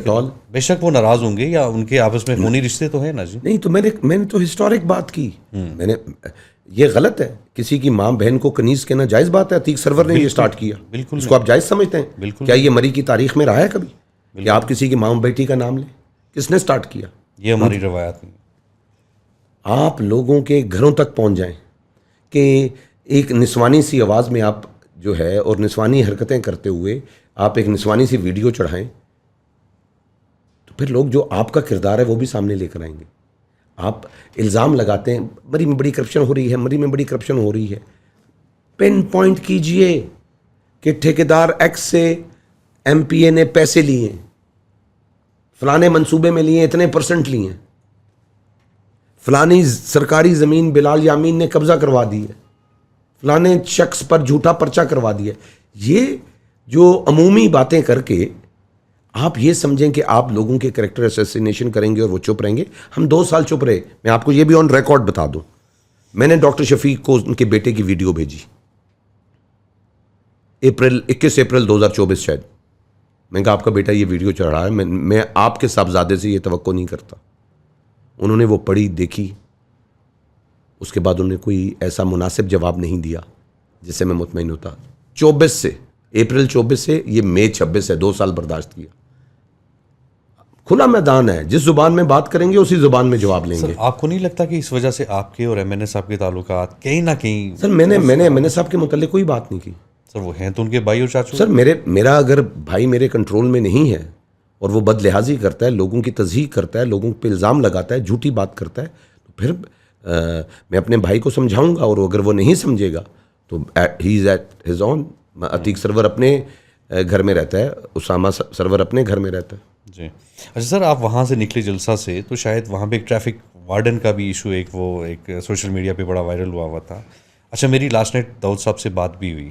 بے شک وہ ناراض ہوں گے یا ان کے آپس میں خونی رشتے تو ہیں نا جی. نہیں تو میں نے تو ہسٹورک بات کی. میں نے یہ غلط ہے, کسی کی ماں بہن کو کنیز کہنا جائز بات ہے. عتیق سرور نے یہ اسٹارٹ کیا, بالکل اس کو آپ جائز سمجھتے ہیں؟ بالکل. کیا یہ مری کی تاریخ میں رہا ہے کبھی کہ آپ کسی کی ماں بیٹی کا نام لیں؟ کس نے اسٹارٹ کیا؟ یہ ہماری روایات نہیں. آپ لوگوں کے گھروں تک پہنچ جائیں کہ ایک نسوانی سی آواز میں آپ جو ہے اور نسوانی حرکتیں کرتے ہوئے آپ ایک نسوانی سی ویڈیو چڑھائیں تو پھر لوگ جو آپ کا کردار ہے وہ بھی سامنے لے کر آئیں گے. آپ الزام لگاتے ہیں مری میں بڑی کرپشن ہو رہی ہے, مری میں بڑی کرپشن ہو رہی ہے. پن پوائنٹ کیجئے کہ ٹھیکیدار ایکس سے ایم پی اے نے پیسے لیے ہیں, فلانے منصوبے میں لیے, اتنے % لیے ہیں, فلانی سرکاری زمین بلال یامین نے قبضہ کروا دی ہے, فلانے شخص پر جھوٹا پرچہ کروا دیا. یہ جو عمومی باتیں کر کے آپ یہ سمجھیں کہ آپ لوگوں کے کریکٹر اسیسینیشن کریں گے اور وہ چپ رہیں گے. ہم 2 سال چپ رہے. میں آپ کو یہ بھی آن ریکارڈ بتا دوں, میں نے ڈاکٹر شفیق کو ان کے بیٹے کی ویڈیو بھیجی 21 اپریل 2024 شاید. میں کہا آپ کا بیٹا یہ ویڈیو چڑھ رہا ہے, میں آپ کے صاحبزادے سے یہ توقع نہیں کرتا. انہوں نے وہ پڑھی, دیکھی, اس کے بعد انہوں نے کوئی ایسا مناسب جواب نہیں دیا جس سے میں مطمئن ہوتا. 24 سے اپریل 24 سے یہ مئی 26 ہے, 2 سال برداشت کیا. کھلا میدان ہے, جس زبان میں بات کریں گے اسی زبان میں جواب لیں گے. آپ کو نہیں لگتا کہ اس وجہ سے آپ کے اور ایم این اے صاحب کے تعلقات کہیں نہ کہیں؟ سر میں نے ایم این اے صاحب کے متعلق کوئی بات نہیں کی. سر وہ ہیں تو ان کے بھائی اور چاچو. سر میرا اگر بھائی میرے کنٹرول میں نہیں ہے اور وہ بد لحاظی کرتا ہے, لوگوں کی تضحیق کرتا ہے, لوگوں پہ الزام لگاتا ہے, جھوٹی بات کرتا ہے, تو پھر میں اپنے بھائی کو سمجھاؤں گا, اور اگر وہ نہیں سمجھے گا تو ہی از ایٹ ہز اون. عتیق سرور اپنے گھر میں رہتا ہے, اسامہ سرور اپنے گھر میں رہتا ہے. جی اچھا سر, آپ وہاں سے نکلے جلسہ سے تو شاید وہاں پہ ایک ٹریفک وارڈن کا بھی ایشو ایک سوشل میڈیا پہ بڑا وائرل ہوا تھا. اچھا میری لاسٹ نائٹ داؤد صاحب سے بات بھی ہوئی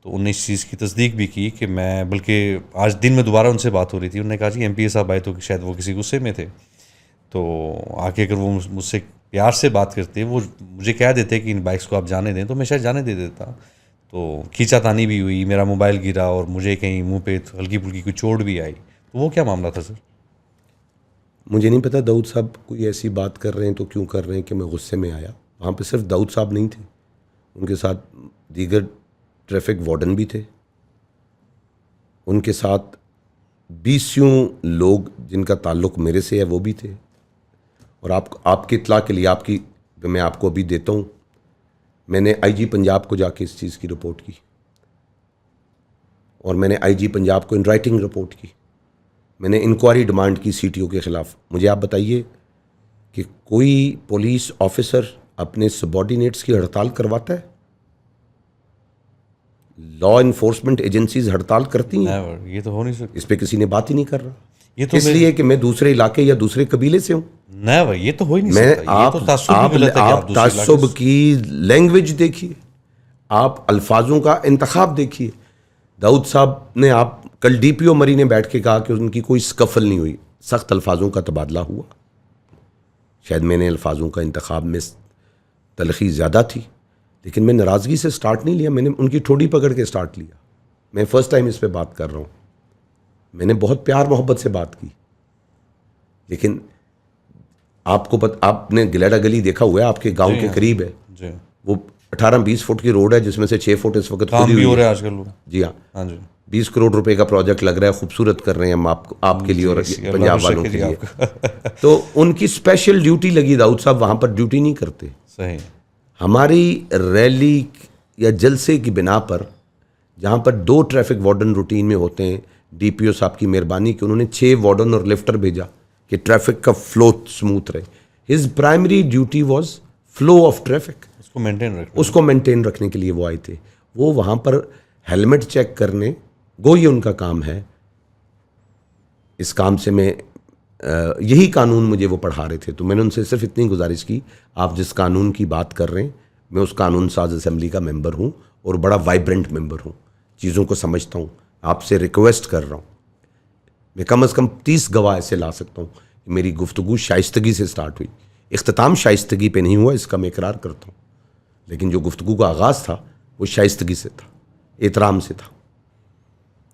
تو انہوں نے اس چیز کی تصدیق بھی کی کہ میں, بلکہ آج دن میں دوبارہ ان سے بات ہو رہی تھی, انہوں نے کہا جی ایم پی اے صاحب آئے تو شاید وہ کسی غصے میں تھے, تو آ کے اگر وہ مجھ سے پیار سے بات کرتے, وہ مجھے کہہ دیتے کہ ان بائکس کو آپ جانے دیں, تو میں شاید جانے دے دیتا. تو کھینچا تانی بھی ہوئی, میرا موبائل گرا اور مجھے کہیں منہ پہ ہلکی پھلکی کوئی چوٹ بھی آئی. تو وہ کیا معاملہ تھا سر؟ مجھے نہیں پتا داؤد صاحب کوئی ایسی بات کر رہے ہیں تو کیوں کر رہے ہیں کہ میں غصے میں آیا. وہاں پہ صرف داؤد صاحب نہیں تھے, ان کے ساتھ دیگر ٹریفک وارڈن بھی تھے, ان کے ساتھ 20 لوگ جن کا تعلق میرے سے ہے وہ بھی تھے. اور آپ کی اطلاع کے لیے میں آپ کو ابھی دیتا ہوں, میں نے آئی جی پنجاب کو جا کے اس چیز کی رپورٹ کی, اور میں نے آئی جی پنجاب کو ان رائٹنگ رپورٹ کی. میں نے انکوائری ڈیمانڈ کی سی ٹی او کے خلاف. مجھے آپ بتائیے کہ کوئی پولیس آفیسر اپنے سبارڈینیٹس کی ہڑتال کرواتا ہے؟ لا انفورسمنٹ ایجنسیز ہڑتال کرتی ہیں؟ یہ تو ہو نہیں سکتا. اس پہ کسی نے بات ہی نہیں کر رہا. یہ تو اس لیے کہ میں دوسرے علاقے یا دوسرے قبیلے سے ہوں. نہیں بھائی, یہ تو ہو ہی نہیں سکتا. آپ تعصب کی لینگویج دیکھیے, آپ الفاظوں کا انتخاب دیکھیے. داؤد صاحب نے, آپ کل ڈی پی او مری نے بیٹھ کے کہا کہ ان کی کوئی سکفل نہیں ہوئی, سخت الفاظوں کا تبادلہ ہوا. شاید میں نے الفاظوں کا انتخاب میں تلخی زیادہ تھی, لیکن میں ناراضگی سے سٹارٹ نہیں لیا, میں نے ان کی ٹھوڑی پکڑ کے سٹارٹ لیا. میں فرسٹ ٹائم اس پہ بات کر رہا ہوں. میں نے بہت پیار محبت سے بات کی, لیکن آپ نے گلیڈا گلی دیکھا ہوا ہے, آپ کے گاؤں کے قریب ہے, وہ 18-20 فٹ کی روڈ ہے جس میں سے 6 فٹ اس وقت کام بھی ہو رہا ہے آج کل. جی ہاں, 20 کروڑ روپے کا پروجیکٹ لگ رہا ہے, خوبصورت کر رہے ہیں ہم آپ کے لیے اور پنجاب والوں کے لیے. تو ان کی اسپیشل ڈیوٹی لگی, داؤد صاحب وہاں پر ڈیوٹی نہیں کرتے. صحیح. ہماری ریلی یا جلسے کی بنا پر جہاں پر 2 ٹریفک وارڈن روٹین میں ہوتے ہیں, ڈی پی او صاحب کی مہربانی کہ انہوں نے 6 وارڈن اور لفٹر بھیجا کہ ٹریفک کا فلو سموتھ رہے. His primary duty was flow of traffic, اس کو مینٹین رکھنے کے لیے وہ آئے تھے. وہ وہاں پر ہیلمٹ چیک کرنے گو یہ ان کا کام ہے. اس کام سے میں یہی قانون مجھے وہ پڑھا رہے تھے, تو میں نے ان سے صرف اتنی گزارش کی, آپ جس قانون کی بات کر رہے ہیں میں اس قانون ساز اسمبلی کا ممبر ہوں اور بڑا وائبرنٹ ممبر ہوں, چیزوں کو سمجھتا ہوں. آپ سے ریکویسٹ کر رہا ہوں, میں کم از کم 30 گواہ ایسے لا سکتا ہوں. میری گفتگو شائستگی سے سٹارٹ ہوئی, اختتام شائستگی پہ نہیں ہوا, اس کا میں اقرار کرتا ہوں, لیکن جو گفتگو کا آغاز تھا وہ شائستگی سے تھا, احترام سے تھا.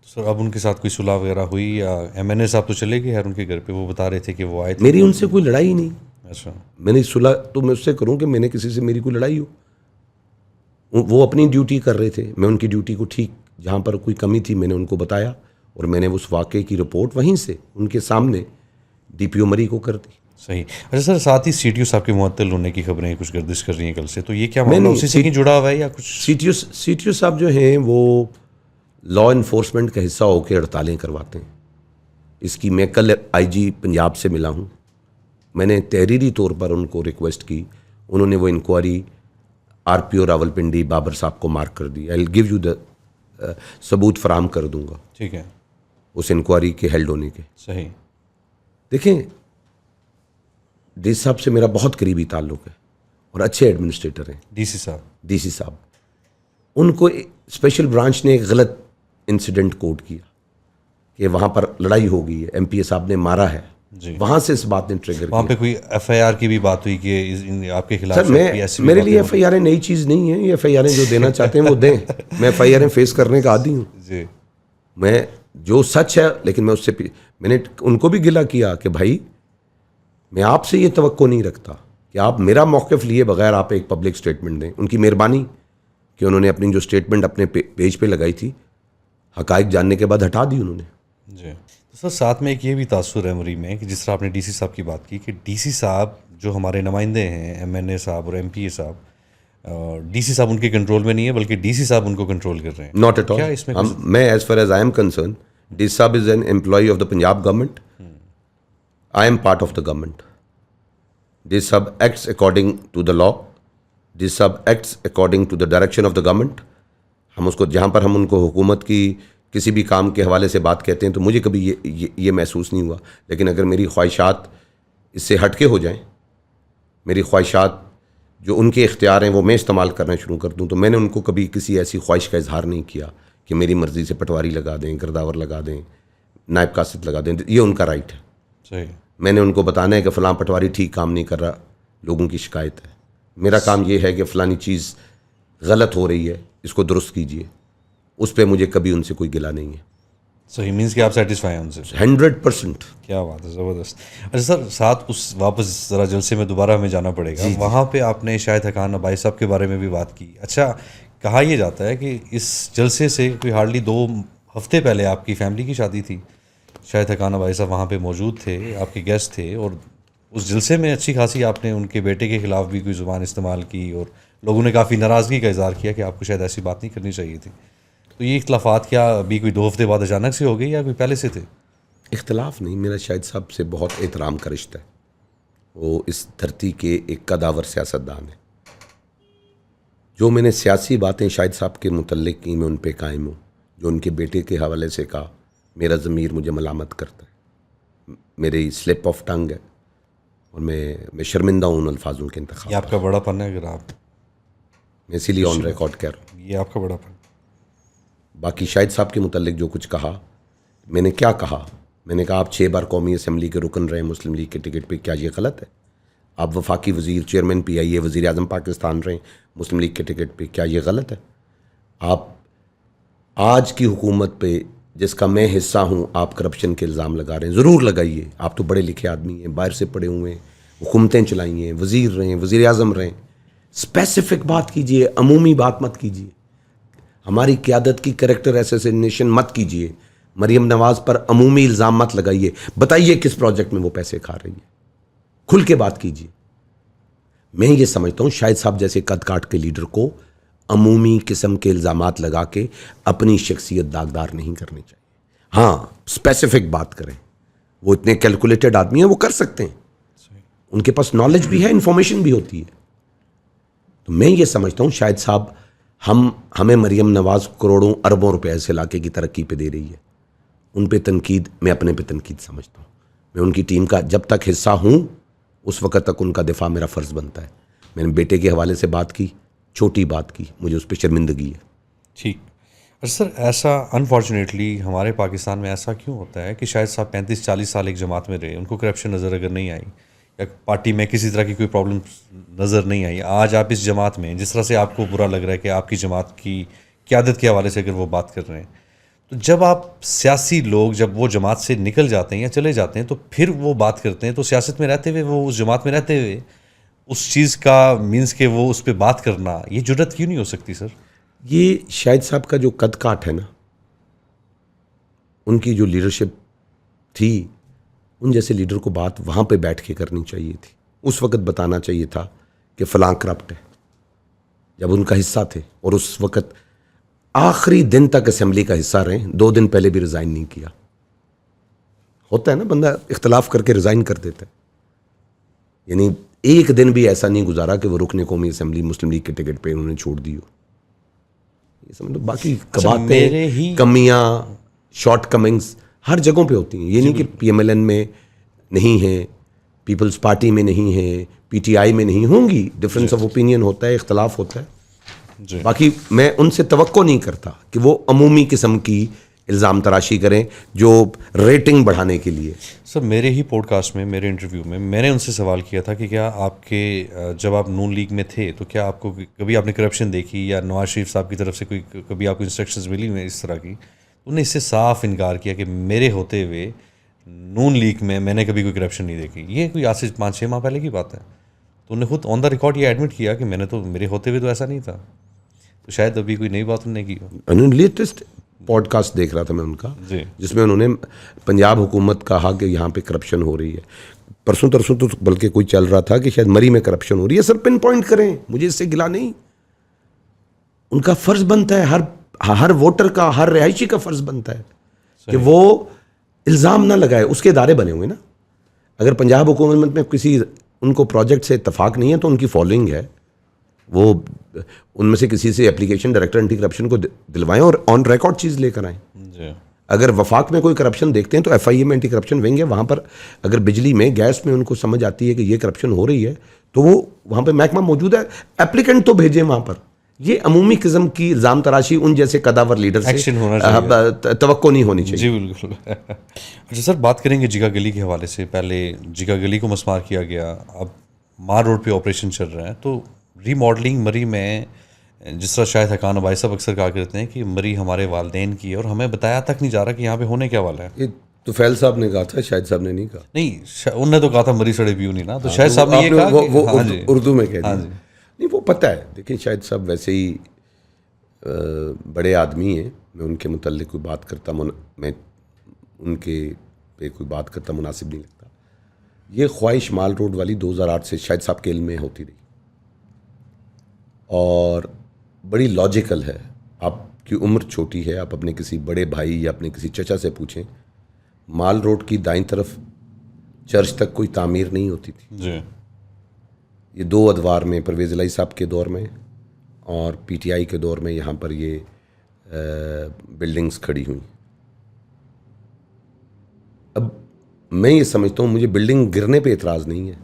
سر اب ان کے ساتھ کوئی صلح وغیرہ ہوئی یا ایم این اے صاحب تو چلے گئے ان کے گھر پہ, وہ بتا رہے تھے کہ وہ آئے تھے. میری ان سے کوئی لڑائی نہیں. اچھا, میں نے صلح تو میں اس سے کروں کہ میں نے کسی سے میری کوئی لڑائی ہو. وہ اپنی ڈیوٹی کر رہے تھے, میں ان کی ڈیوٹی کو ٹھیک جہاں پر کوئی کمی تھی میں نے ان کو بتایا, اور میں نے اس واقعے کی رپورٹ وہیں سے ان کے سامنے ڈی پی او مری کو کر دی. صحیح. اچھا سر, ساتھ ہی سی ٹی او صاحب کے معطل ہونے کی خبریں کچھ گردش کر رہی ہیں کل سے, تو یہ کیا معاملہ اسی سے جڑا ہوا ہے یا کچھ؟ سی ٹی او صاحب جو ہیں وہ لا انفورسمنٹ کا حصہ ہو کے ہڑتالیں کرواتے ہیں. اس کی میں کل آئی جی پنجاب سے ملا ہوں, میں نے تحریری طور پر ان کو ریکویسٹ کی, انہوں نے وہ انکوائری آر پی او راول پنڈی بابر صاحب کو مارک کر دی. آئی ول گیو یو دا ثبوت فراہم کر دوں گا ٹھیک ہے اس انکوائری کے ہیلڈ ہونے کے. صحیح. دیکھیں ڈی سی صاحب سے میرا بہت قریبی تعلق ہے اور اچھے ایڈمنسٹریٹر ہیں. ڈی سی صاحب ان کو اسپیشل برانچ نے ایک غلط انسیڈنٹ کوڈ کیا کہ وہاں پر لڑائی ہو گئی ہے, ایم پی اے صاحب نے مارا ہے جی, وہاں سے اس بات نے ٹریگر وہاں پہ کوئی ایف آئی آر کی بھی بات ہوئی کہ آپ کے خلاف. سر میرے لیے ایف آئی آریں نئی چیز نہیں ہیں, یہ ایف آئی آریں جو دینا چاہتے ہیں وہ دیں. میں ایف آئی آریں فیس کرنے کا عادی ہوں. جی, میں جو سچ ہے, لیکن میں اس سے میں نے ان کو بھی گلہ کیا کہ بھائی میں آپ سے یہ توقع نہیں رکھتا کہ آپ میرا موقف لیے بغیر آپ ایک پبلک اسٹیٹمنٹ دیں. ان کی مہربانی کہ انہوں نے اپنی جو اسٹیٹمنٹ اپنے پیج پہ لگائی تھی حقائق جاننے کے بعد ہٹا دی انہوں نے. جی. تو سر ساتھ میں ایک یہ بھی تاثر ہے مری میں کہ جس طرح آپ نے ڈی سی صاحب کی بات کی کہ ڈی سی صاحب جو ہمارے نمائندے ہیں, ایم این اے صاحب اور ایم پی اے صاحب, ڈی سی صاحب ان کے کنٹرول میں نہیں ہے بلکہ ڈی سی صاحب ان کو کنٹرول کر رہے ہیں. Not at all. میں as far as I am concern, D C صاحب is an employee of the Punjab government, I am part of the government. D C صاحب acts according to the law, D C صاحب acts according to the direction of the government. ہم اس کو جہاں پر ہم ان کو حکومت کی کسی بھی کام کے حوالے سے بات کہتے ہیں تو مجھے کبھی یہ محسوس نہیں ہوا, لیکن اگر میری خواہشات اس سے ہٹ کے ہو جائیں, میری خواہشات جو ان کے اختیار ہیں وہ میں استعمال کرنا شروع کر دوں, تو میں نے ان کو کبھی کسی ایسی خواہش کا اظہار نہیں کیا کہ میری مرضی سے پٹواری لگا دیں, گرداور لگا دیں, نائب قاصد لگا دیں. یہ ان کا رائٹ ہے. صحیح. میں نے ان کو بتانا ہے کہ فلاں پٹواری ٹھیک کام نہیں کر رہا, لوگوں کی شکایت ہے. میرا کام یہ ہے کہ فلانی چیز غلط ہو رہی ہے, اس کو درست کیجیے. اس پہ مجھے کبھی ان سے کوئی گلہ نہیں ہے. صحیح, مینس کہ آپ سیٹسفائی ہیں ان سے. 100%. کیا بات ہے, زبردست. اچھا سر, ساتھ اس واپس ذرا جلسے میں دوبارہ ہمیں جانا پڑے گا. وہاں پہ آپ نے شاہد حقان ابائی صاحب کے بارے میں بھی بات کی. اچھا, کہا یہ جاتا ہے کہ اس جلسے سے کوئی ہارڈلی 2 ہفتے پہلے آپ کی فیملی کی شادی تھی, شاہد حقان ابائی صاحب وہاں پہ موجود تھے, آپ کے گیسٹ تھے, اور اس جلسے میں اچھی خاصی آپ نے ان کے بیٹے کے خلاف بھی کوئی زبان استعمال کی اور لوگوں نے کافی ناراضگی کا اظہار کیا کہ آپ کو شاید ایسی بات نہیں کرنی چاہیے تھی. تو یہ اختلافات کیا ابھی کوئی 2 ہفتے بعد اچانک سے ہو گئی یا کوئی پہلے سے تھے؟ اختلاف نہیں, میرا شاہد صاحب سے بہت احترام کا رشتہ ہے. وہ اس دھرتی کے ایک قداور سیاستدان ہیں. جو میں نے سیاسی باتیں شاہد صاحب کے متعلق کی میں ان پہ قائم ہوں. جو ان کے بیٹے کے حوالے سے کہا, میرا ضمیر مجھے ملامت کرتا ہے, میری سلپ آف ٹنگ ہے, اور میں شرمندہ ہوں ان الفاظوں کے انتخاب. یہ آپ کا بڑا پن ہے, اگر آپ, میں اسی لیے آن ریکارڈ کہہ رہا ہوں, یہ آپ کا بڑا پن. باقی شاہد صاحب کے متعلق جو کچھ کہا, میں نے کیا کہا؟ میں نے کہا آپ 6 بار قومی اسمبلی کے رکن رہے مسلم لیگ کے ٹکٹ پہ, کیا یہ غلط ہے؟ آپ وفاقی وزیر, چیئرمین پی آئی اے, وزیر اعظم پاکستان رہے مسلم لیگ کے ٹکٹ پہ, کیا یہ غلط ہے؟ آپ آج کی حکومت پہ جس کا میں حصہ ہوں آپ کرپشن کے الزام لگا رہے ہیں. ضرور لگائیے, آپ تو بڑے لکھے آدمی ہیں, باہر سے پڑھے ہوئے ہیں, حکومتیں چلائی ہیں, وزیر رہے ہیں, وزیر اعظم رہے ہیں. اسپیسیفک بات کیجیے, عمومی بات مت کیجیے. ہماری قیادت کی کریکٹر ایسیسینیشن مت کیجیے. مریم نواز پر عمومی الزام مت لگائیے. بتائیے کس پروجیکٹ میں وہ پیسے کھا رہی ہے, کھل کے بات کیجیے. میں یہ سمجھتا ہوں شاہد صاحب جیسے قد کاٹ کے لیڈر کو عمومی قسم کے الزامات لگا کے اپنی شخصیت داغدار نہیں کرنی چاہیے. ہاں, اسپیسیفک بات کریں. وہ اتنے کیلکولیٹڈ آدمی ہیں, وہ کر سکتے ہیں, ان کے پاس نالج بھی ہے, انفارمیشن بھی ہوتی ہے. تو میں یہ سمجھتا ہوں شاہد صاحب ہمیں مریم نواز کروڑوں اربوں روپے ایسے علاقے کی ترقی پہ دے رہی ہے. ان پہ تنقید میں اپنے پہ تنقید سمجھتا ہوں. میں ان کی ٹیم کا جب تک حصہ ہوں اس وقت تک ان کا دفاع میرا فرض بنتا ہے. میں نے بیٹے کے حوالے سے بات کی, چھوٹی بات کی, مجھے اس پہ شرمندگی ہے. ٹھیک. اچھا سر, ایسا انفارچونیٹلی ہمارے پاکستان میں ایسا کیوں ہوتا ہے کہ شاید صاحب 35-40 سال ایک جماعت میں رہے, ان کو کرپشن نظر اگر نہیں آئی یا پارٹی میں کسی طرح کی کوئی پرابلم نظر نہیں آئی, آج آپ اس جماعت میں جس طرح سے آپ کو برا لگ رہا ہے کہ آپ کی جماعت کی قیادت کے حوالے سے اگر وہ بات کر رہے ہیں, تو جب آپ سیاسی لوگ جب وہ جماعت سے نکل جاتے ہیں یا چلے جاتے ہیں تو پھر وہ بات کرتے ہیں, تو سیاست میں رہتے ہوئے وہ اس جماعت میں رہتے ہوئے اس چیز کا مینس کہ وہ اس پہ بات کرنا, یہ جرت کیوں نہیں ہو سکتی سر؟ یہ شاہد صاحب کا جو قد کاٹ ہے نا, ان کی جو لیڈرشپ تھی, ان جیسے لیڈر کو بات وہاں پہ بیٹھ کے کرنی چاہیے تھی. اس وقت بتانا چاہیے تھا کہ فلاں کرپٹ ہے, جب ان کا حصہ تھے, اور اس وقت آخری دن تک اسمبلی کا حصہ رہے, 2 دن پہلے بھی ریزائن نہیں کیا. ہوتا ہے نا, بندہ اختلاف کر کے ریزائن کر دیتا ہے. یعنی ایک دن بھی ایسا نہیں گزارا کہ وہ رکن قومی اسمبلی مسلم لیگ کے ٹکٹ پہ انہوں نے چھوڑ دی ہو. یہ سمجھ لو, باقی کباتیں, کمیاں, شارٹ کمنگز ہر جگہوں پہ ہوتی ہیں. یہ نہیں کہ پی ایم ایل این میں نہیں ہیں, پیپلز پارٹی میں نہیں ہیں, پی ٹی آئی میں نہیں ہوں گی, ڈفرینس آف اوپینین ہوتا ہے, اختلاف ہوتا ہے. باقی میں ان سے توقع نہیں کرتا کہ وہ عمومی قسم کی الزام تراشی کریں جو ریٹنگ بڑھانے کے لیے. سر میرے ہی پوڈ کاسٹ میں, میرے انٹرویو میں نے ان سے سوال کیا تھا کہ کیا آپ کے جب آپ نون لیگ میں تھے تو کیا آپ کو کبھی آپ نے کرپشن دیکھی یا نواز شریف صاحب کی طرف سے کوئی کبھی آپ کو انسٹرکشنز ملی ہوئی اس طرح کی؟ انہوں نے اس سے صاف انکار کیا کہ میرے ہوتے ہوئے نون لیگ میں نے کبھی کوئی کرپشن نہیں دیکھی. یہ کوئی آج سے 5-6 ماہ پہلے کی بات ہے. تو انہوں نے خود آن دا ریکارڈ یہ ایڈمٹ کیا کہ میں نے تو میرے ہوتے ہوئے تو ایسا نہیں تھا. تو شاید ابھی کوئی نئی بات انہوں نے کی. لیٹسٹ پوڈ کاسٹ دیکھ رہا تھا میں ان کا, جس میں انہوں نے پنجاب حکومت کہا کہ یہاں پہ کرپشن ہو رہی ہے. پرسوں ترسوں تو بلکہ کوئی چل رہا تھا کہ شاید مری میں کرپشن ہو رہی ہے. سر پن پوائنٹ کریں, مجھے اس سے گلا نہیں. ان کا فرض بنتا ہے, ہر ووٹر کا, ہر رہائشی کا فرض بنتا ہے کہ وہ الزام نہ لگائے. اس کے ادارے بنے ہوئے نا. اگر پنجاب حکومت میں کسی ان کو پروجیکٹ سے اتفاق نہیں ہے تو ان کی فالوئنگ ہے, وہ ان میں سے کسی سے اپلیکیشن ڈائریکٹر اینٹی کرپشن کو دلوائیں اور آن ریکارڈ چیز لے کر آئیں. اگر وفاق میں کوئی کرپشن دیکھتے ہیں تو ایف آئی اے میں اینٹی کرپشن ونگ ہے, وہاں پر اگر بجلی میں, گیس میں ان کو سمجھ آتی ہے کہ یہ کرپشن ہو رہی ہے تو وہ وہاں پہ محکمہ موجود ہے, اپلیکنٹ تو بھیجیں وہاں پر. یہ عمومی قسم کی الزام تراشی ان جیسے قداور لیڈر سے توقع نہیں ہونی چاہیے. جی بالکل. اچھا سر, بات کریں گے جگا گلی کے حوالے سے. پہلے جگا گلی کو مسمار کیا گیا, اب مار روڈ پہ آپریشن چل رہا ہے. تو ری ماڈلنگ مری میں, جس طرح شاید حقان ابائی صاحب اکثر کہا کرتے ہیں کہ مری ہمارے والدین کی ہے اور ہمیں بتایا تک نہیں جا رہا کہ یہاں پہ ہونے کیا والا ہے. یہ تو فیل صاحب نے کہا تھا, شاہد صاحب نے نہیں کہا. نہیں, انہوں نے تو کہا تھا مری سڑے پیو نہیں نا, تو شاہد صاحب نے یہ کہا وہ اردو میں کہہ دیا. نہیں, وہ پتہ ہے. دیکھیں شاہد صاحب ویسے ہی بڑے آدمی ہیں, میں ان کے متعلق کوئی بات کرتا, میں ان کے پہ کوئی بات کرتا مناسب نہیں لگتا. یہ خواہش مال روڈ والی 2008 سے شاہد صاحب کے علم میں ہوتی رہی اور بڑی لاجیکل ہے. آپ کی عمر چھوٹی ہے, آپ اپنے کسی بڑے بھائی یا اپنے کسی چچا سے پوچھیں, مال روڈ کی دائیں طرف چرچ تک کوئی تعمیر نہیں ہوتی تھی. جی. یہ 2 ادوار میں, پرویز الہی صاحب کے دور میں اور پی ٹی آئی کے دور میں یہاں پر یہ بلڈنگز کھڑی ہوئیں. اب میں یہ سمجھتا ہوں, مجھے بلڈنگ گرنے پہ اعتراض نہیں ہے,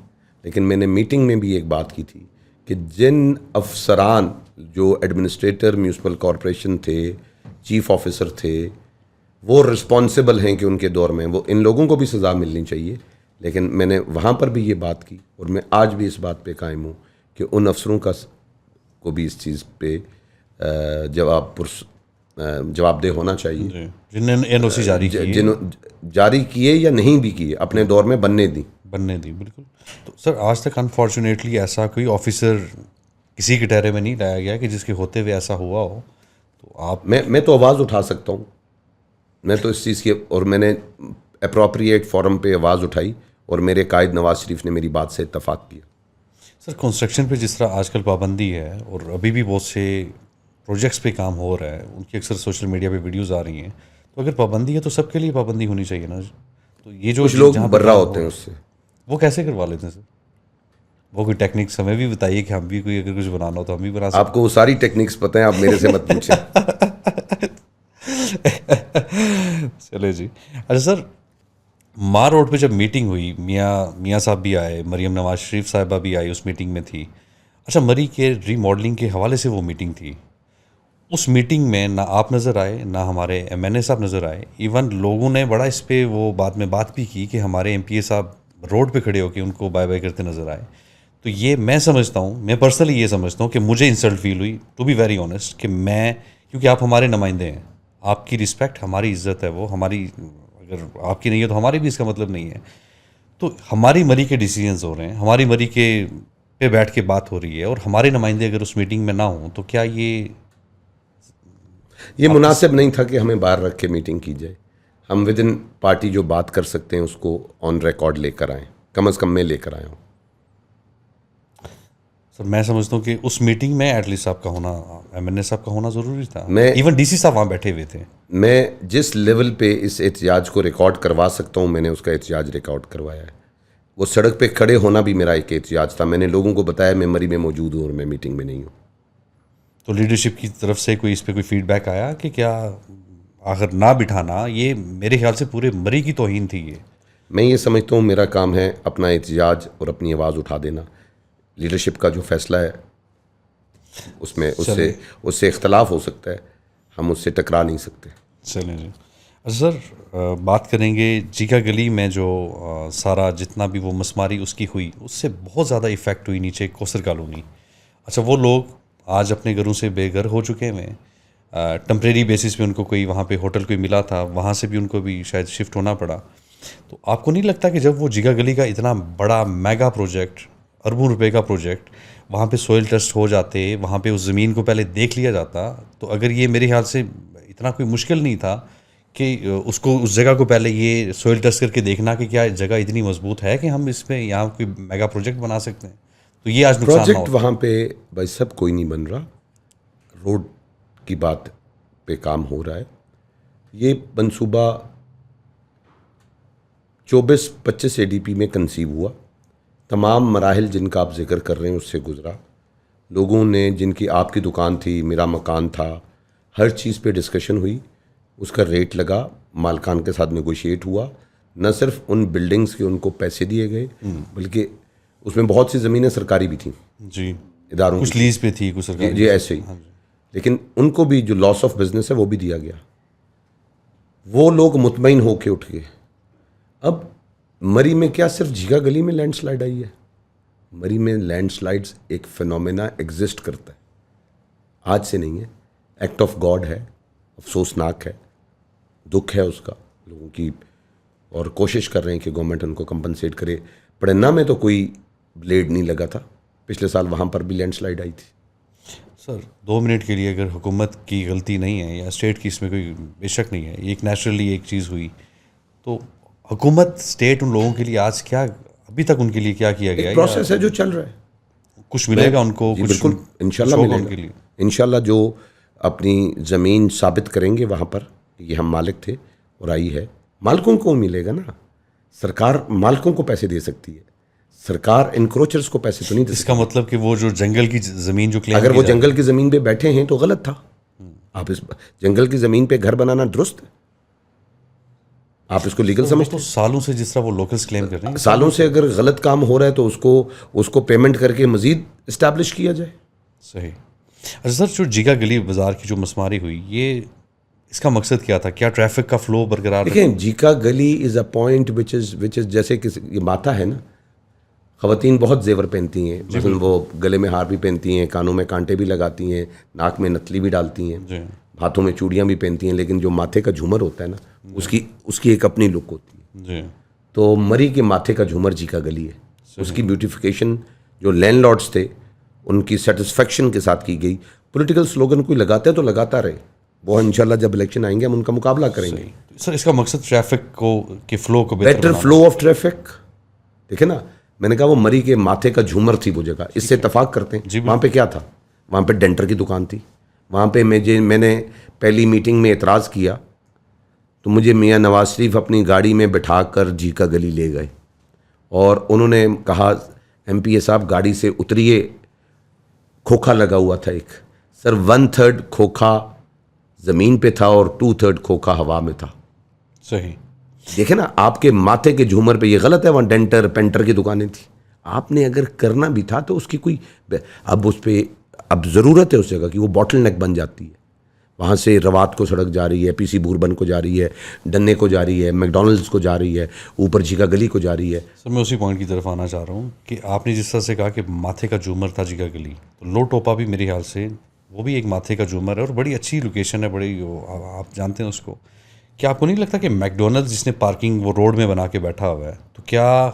لیکن میں نے میٹنگ میں بھی ایک بات کی تھی کہ جن افسران جو ایڈمنسٹریٹر میونسپل کارپوریشن تھے, چیف آفیسر تھے, وہ رسپانسبل ہیں کہ ان کے دور میں وہ ان لوگوں کو بھی سزا ملنی چاہیے. لیکن میں نے وہاں پر بھی یہ بات کی اور میں آج بھی اس بات پہ قائم ہوں کہ ان افسروں کو بھی اس چیز پہ جواب دہ ہونا چاہیے جنہوں نے این او سی جاری کیے یا نہیں بھی کیے, اپنے دور میں بننے دی. بالکل. تو سر آج تک انفارچونیٹلی ایسا کوئی آفیسر کسی کے ٹہرے میں نہیں لایا گیا کہ جس کے ہوتے ہوئے ایسا ہوا ہو. تو آپ میں تو آواز اٹھا سکتا ہوں, میں تو اس چیز کی, اور میں نے اپروپریٹ فورم پہ آواز اٹھائی اور میرے قائد نواز شریف نے میری بات سے اتفاق کیا. سر کنسٹرکشن پہ جس طرح آج کل پابندی ہے اور ابھی بھی بہت سے پروجیکٹس پہ کام ہو رہا ہے, ان کی اکثر سوشل میڈیا پہ ویڈیوز آ رہی ہیں, تو اگر پابندی ہے تو سب کے لیے پابندی ہونی چاہیے نا. تو یہ جو کچھ لوگ برا ہوتے ہیں اس سے, وہ کیسے کروا لیتے ہیں سر؟ وہ کوئی ٹیکنکس ہمیں بھی بتائیے کہ ہم بھی کوئی اگر کچھ بنانا ہو تو ہم بھی بنا سکتے آپ کو وہ ساری ٹیکنیکس پتہ ہیں, آپ میرے سے مت پوچھیں. چلے جی. اچھا سر, مار روڈ پہ جب میٹنگ ہوئی, میاں صاحب بھی آئے, مریم نواز شریف صاحبہ بھی آئی, اس میٹنگ میں تھی. اچھا, مری کے ری ماڈلنگ کے حوالے سے وہ میٹنگ تھی. اس میٹنگ میں نہ آپ نظر آئے, نہ ہمارے MNA صاحب نظر آئے. ایون لوگوں نے بڑا اس پہ وہ بعد میں بات بھی کی کہ ہمارے MPA صاحب روڈ پہ کھڑے ہو کے ان کو بائے بائے کرتے نظر آئے. تو یہ میں سمجھتا ہوں, میں پرسنلی یہ سمجھتا ہوں کہ مجھے انسلٹ فیل ہوئی, ٹو بی ویری آنیسٹ, کہ میں, کیونکہ آپ ہمارے نمائندے ہیں, آپ کی رسپیکٹ ہماری عزت ہے, وہ ہماری, اگر آپ کی نہیں ہے تو ہماری بھی اس کا مطلب نہیں ہے. تو ہماری مری کے ڈیسیجنز ہو رہے ہیں, ہماری مری کے پہ بیٹھ کے بات ہو رہی ہے, اور ہمارے نمائندے اگر اس میٹنگ میں نہ ہوں تو کیا یہ مناسب نہیں تھا کہ ہمیں باہر رکھ کے میٹنگ کی جائے. ہم ود ان پارٹی جو بات کر سکتے ہیں اس کو آن ریکارڈ لے کر آئیں, کم از کم میں لے کر آیا ہوں. سر میں سمجھتا ہوں کہ اس میٹنگ میں ایٹ لیسٹ صاحب کا ہونا, MNA صاحب کا ہونا ضروری تھا. ایون DC صاحب وہاں بیٹھے ہوئے تھے. میں جس لیول پہ اس احتجاج کو ریکارڈ کروا سکتا ہوں, میں نے اس کا احتجاج ریکارڈ کروایا ہے. وہ سڑک پہ کھڑے ہونا بھی میرا ایک احتجاج تھا. میں نے لوگوں کو بتایا میں مری میں موجود ہوں اور میں میٹنگ میں نہیں ہوں. تو لیڈرشپ کی طرف سے کوئی اس پہ کوئی فیڈ بیک آیا کہ کیا آخر نہ بٹھانا, یہ میرے خیال سے پورے مری کی توہین تھی. یہ میں یہ سمجھتا ہوں میرا کام ہے اپنا احتجاج اور اپنی آواز اٹھا دینا. لیڈرشپ کا جو فیصلہ ہے اس میں اس سے اختلاف ہو سکتا ہے, ہم اس سے ٹکرا نہیں سکتے. چلیں جی. سر بات کریں گے جیکا گلی میں جو سارا جتنا بھی وہ مسماری اس کی ہوئی, اس سے بہت زیادہ ایفیکٹ ہوئی نیچے کوثر کالونی. اچھا, وہ لوگ آج اپنے گھروں سے بے گھر ہو چکے ہیں. ٹمپریری بیسس پہ ان کو کوئی وہاں پہ ہوٹل کوئی ملا تھا, وہاں سے بھی ان کو بھی شاید شفٹ ہونا پڑا. تو آپ کو نہیں لگتا کہ جب وہ جیگا گلی کا اتنا بڑا میگا پروجیکٹ, اربوں روپے کا پروجیکٹ, وہاں پہ سوئل ٹیسٹ ہو جاتے, وہاں پہ اس زمین کو پہلے دیکھ لیا جاتا, تو اگر یہ میرے خیال سے اتنا کوئی مشکل نہیں تھا کہ اس کو, اس جگہ کو پہلے یہ سوئل ٹیسٹ کر کے دیکھنا کہ کیا جگہ اتنی مضبوط ہے کہ ہم اس میں یہاں کوئی میگا پروجیکٹ بنا سکتے ہیں. تو یہ آج نقصان پروجیکٹ وہاں پہ بھائی سب کوئی نہیں بن رہا, روڈ کی بات پہ کام ہو رہا ہے. یہ منصوبہ 24-25 ADP میں کنسیو ہوا, تمام مراحل جن کا آپ ذکر کر رہے ہیں اس سے گزرا. لوگوں نے, جن کی آپ کی دکان تھی, میرا مکان تھا, ہر چیز پہ ڈسکشن ہوئی, اس کا ریٹ لگا, مالکان کے ساتھ نیگوشیٹ ہوا. نہ صرف ان بلڈنگز کے ان کو پیسے دیے گئے, بلکہ اس میں بہت سی زمینیں سرکاری بھی تھیں, جی اداروں کچھ لیز پہ تھی, کچھ سرکاری, جی ایسے ہی. لیکن ان کو بھی جو لاس آف بزنس ہے وہ بھی دیا گیا. وہ لوگ مطمئن ہو کے اٹھ گئے. اب مری میں کیا صرف جھیگا گلی میں لینڈ سلائڈ آئی ہے؟ مری میں لینڈ سلائڈز ایک فینومینا ایگزسٹ کرتا ہے, آج سے نہیں ہے. ایکٹ آف گاڈ ہے, افسوسناک ہے, دکھ ہے اس کا لوگوں کی, اور کوشش کر رہے ہیں کہ گورنمنٹ ان کو کمپنسیٹ کرے. پڑھنا میں تو کوئی بلیڈ نہیں لگا تھا, پچھلے سال وہاں پر بھی لینڈ سلائڈ آئی تھی. سر 2 منٹ کے لیے اگر حکومت کی غلطی نہیں ہے یا اسٹیٹ کی اس میں کوئی بے شک نہیں ہے, یہ ایک نیچرلی ایک چیز ہوئی, تو حکومت اسٹیٹ ان لوگوں کے لیے آج کیا, ابھی تک ان کے لیے کیا کیا گیا؟ پروسیس ہے جو چل رہا ہے, کچھ ملے گا ان کو؟ بالکل انشاءاللہ ملے گا. انشاءاللہ جو اپنی زمین ثابت کریں گے وہاں پر یہ ہم مالک تھے اور آئی ہے, مالکوں کو ملے گا نا. سرکار مالکوں کو پیسے دے سکتی ہے, سرکار انکروچرز کو پیسے تو نہیں دے سکتی. اس کا مطلب کہ وہ جو جنگل کی زمین جو کلیم, اگر وہ جنگل کی زمین پہ بیٹھے ہیں تو غلط تھا. آپ اس جنگل کی زمین پہ گھر بنانا درست ہے, آپ اس کو لیگل سمجھتے ہیں؟ سالوں سے جس طرح وہ لوکلز کلیم کر رہے ہیں, سالوں سے اگر غلط کام ہو رہا ہے تو اس کو پیمنٹ کر کے مزید اسٹیبلش کیا جائے. صحیح. اچھا سر, جو جیگا گلی بازار کی جو مسماری ہوئی, یہ اس کا مقصد کیا تھا؟ کیا ٹریفک کا فلو برقرار؟ دیکھیں, جیکا گلی از اے پوائنٹ وچ از جیسے کہ یہ ماتا ہے نا, خواتین بہت زیور پہنتی ہیں, مثلا وہ گلے میں ہار بھی پہنتی ہیں, کانوں میں کانٹے بھی لگاتی ہیں, ناک میں نتلی بھی ڈالتی ہیں, ہاتھوں میں چوڑیاں بھی پہنتی ہیں, لیکن جو ماتھے کا جھومر ہوتا ہے نا, اس کی ایک اپنی لک ہوتی ہے. تو مری کے ماتھے کا جھومر جیکا گلی ہے. اس کی بیوٹیفیکیشن جو لینڈ لارڈس تھے ان کی سیٹسفیکشن کے ساتھ کی گئی. پولیٹیکل سلوگن کوئی لگاتا ہے تو لگاتا رہے, وہ انشاءاللہ جب الیکشن آئیں گے ہم ان کا مقابلہ کریں گے. سر اس کا مقصد ٹریفک کو کے فلو کو بیٹر فلو آف ٹریفک. دیکھیں نا, میں نے کہا وہ مری کے ماتھے کا جھومر تھی وہ جگہ, اس سے اتفاق کرتے ہیں. وہاں پہ کیا تھا؟ وہاں پہ ڈینٹر کی دکان تھی. وہاں پہ میں نے پہلی میٹنگ میں اعتراض کیا تو مجھے میاں نواز شریف اپنی گاڑی میں بٹھا کر جیکا گلی لے گئے, اور انہوں نے کہا MPA صاحب گاڑی سے اتریے, کھوکھا لگا ہوا تھا ایک, سر 1/3 کھوکھا زمین پہ تھا اور 2/3 کھوکھا ہوا میں تھا. صحیح. دیکھیں نا, آپ کے ماتھے کے جھومر پہ یہ غلط ہے, وہاں ڈینٹر پینٹر کی دکانیں تھیں. آپ نے اگر کرنا بھی تھا تو اس کی کوئی, اب اس پہ اب ضرورت ہے اس جگہ کی, وہ باٹل نیک بن جاتی ہے. وہاں سے روات کو سڑک جا رہی ہے, PC بوربن کو جا رہی ہے, ڈنے کو جا رہی ہے, میکڈونلڈس کو جا رہی ہے, اوپر جھیکا گلی کو جا رہی ہے. سر میں اسی پوائنٹ کی طرف آنا چاہ رہا ہوں کہ آپ نے جس طرح سے کہا کہ ماتھے کا جھومر تھا جگہ گلی, تو لو ٹوپا بھی میرے خیال سے وہ بھی ایک ماتھے کا جھومر ہے اور بڑی اچھی لوکیشن ہے, بڑی آپ جانتے ہیں اس کو. کیا آپ کو نہیں لگتا کہ میکڈونلڈس جس نے پارکنگ وہ روڈ میں بنا کے بیٹھا ہوا ہے, تو کیا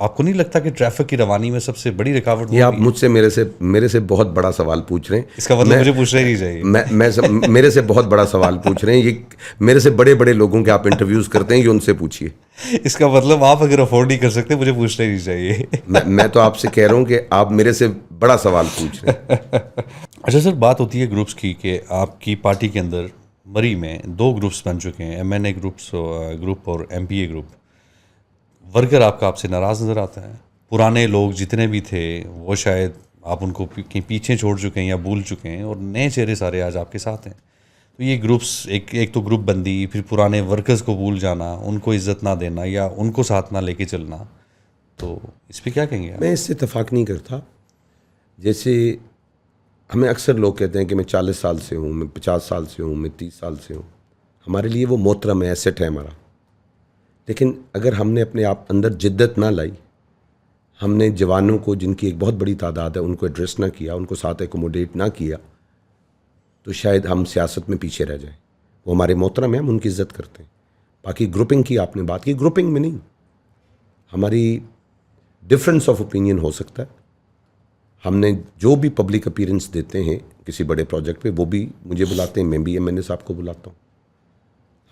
آپ کو نہیں لگتا کہ ٹریفک کی روانی میں سب سے بڑی رکاوٹ یہ آپ مجھ سے میرے سے بہت بڑا سوال پوچھ رہے ہیں. اس کا مطلب مجھے پوچھنا ہی نہیں چاہیے. میرے سے بہت بڑا سوال پوچھ رہے ہیں. یہ میرے سے بڑے بڑے لوگوں کے آپ انٹرویوز کرتے ہیں, یہ ان سے پوچھیے. اس کا مطلب آپ اگر افورڈ نہیں کر سکتے مجھے پوچھنا ہی نہیں چاہیے. میں تو آپ سے کہہ رہا ہوں کہ آپ میرے سے بڑا سوال پوچھ رہے ہیں. اچھا سر, بات ہوتی ہے گروپس کی کہ آپ کی پارٹی کے اندر مری میں 2 گروپس بن چکے ہیں, MNA گروپ اور MPA گروپ. ورکر آپ کا آپ سے ناراض نظر آتا ہے. پرانے لوگ جتنے بھی تھے وہ شاید آپ ان کو کہیں پیچھے چھوڑ چکے ہیں یا بھول چکے ہیں, اور نئے چہرے سارے آج آپ کے ساتھ ہیں. تو یہ گروپس ایک تو گروپ بندی, پھر پرانے ورکرز کو بھول جانا, ان کو عزت نہ دینا یا ان کو ساتھ نہ لے کے چلنا, تو اس پہ کیا کہیں گے آپ؟ میں اس سے اتفاق نہیں کرتا. جیسے ہمیں اکثر لوگ کہتے ہیں کہ میں 40 سال سے ہوں, میں 50 سال سے ہوں, میں 30 سال سے ہوں. ہمارے لیے وہ محترم ہے, ایسٹ ہے ہمارا. لیکن اگر ہم نے اپنے آپ اندر جدت نہ لائی, ہم نے جوانوں کو جن کی ایک بہت بڑی تعداد ہے ان کو ایڈریس نہ کیا, ان کو ساتھ ایکوموڈیٹ نہ کیا, تو شاید ہم سیاست میں پیچھے رہ جائیں. وہ ہمارے محترم ہیں, ہم ان کی عزت کرتے ہیں. باقی گروپنگ کی آپ نے بات کی, گروپنگ میں نہیں, ہماری ڈفرینس آف اوپینین ہو سکتا ہے. ہم نے جو بھی پبلک اپیرنس دیتے ہیں کسی بڑے پروجیکٹ پہ, وہ بھی مجھے بلاتے ہیں, میں بھی MNA صاحب کو بلاتا ہوں.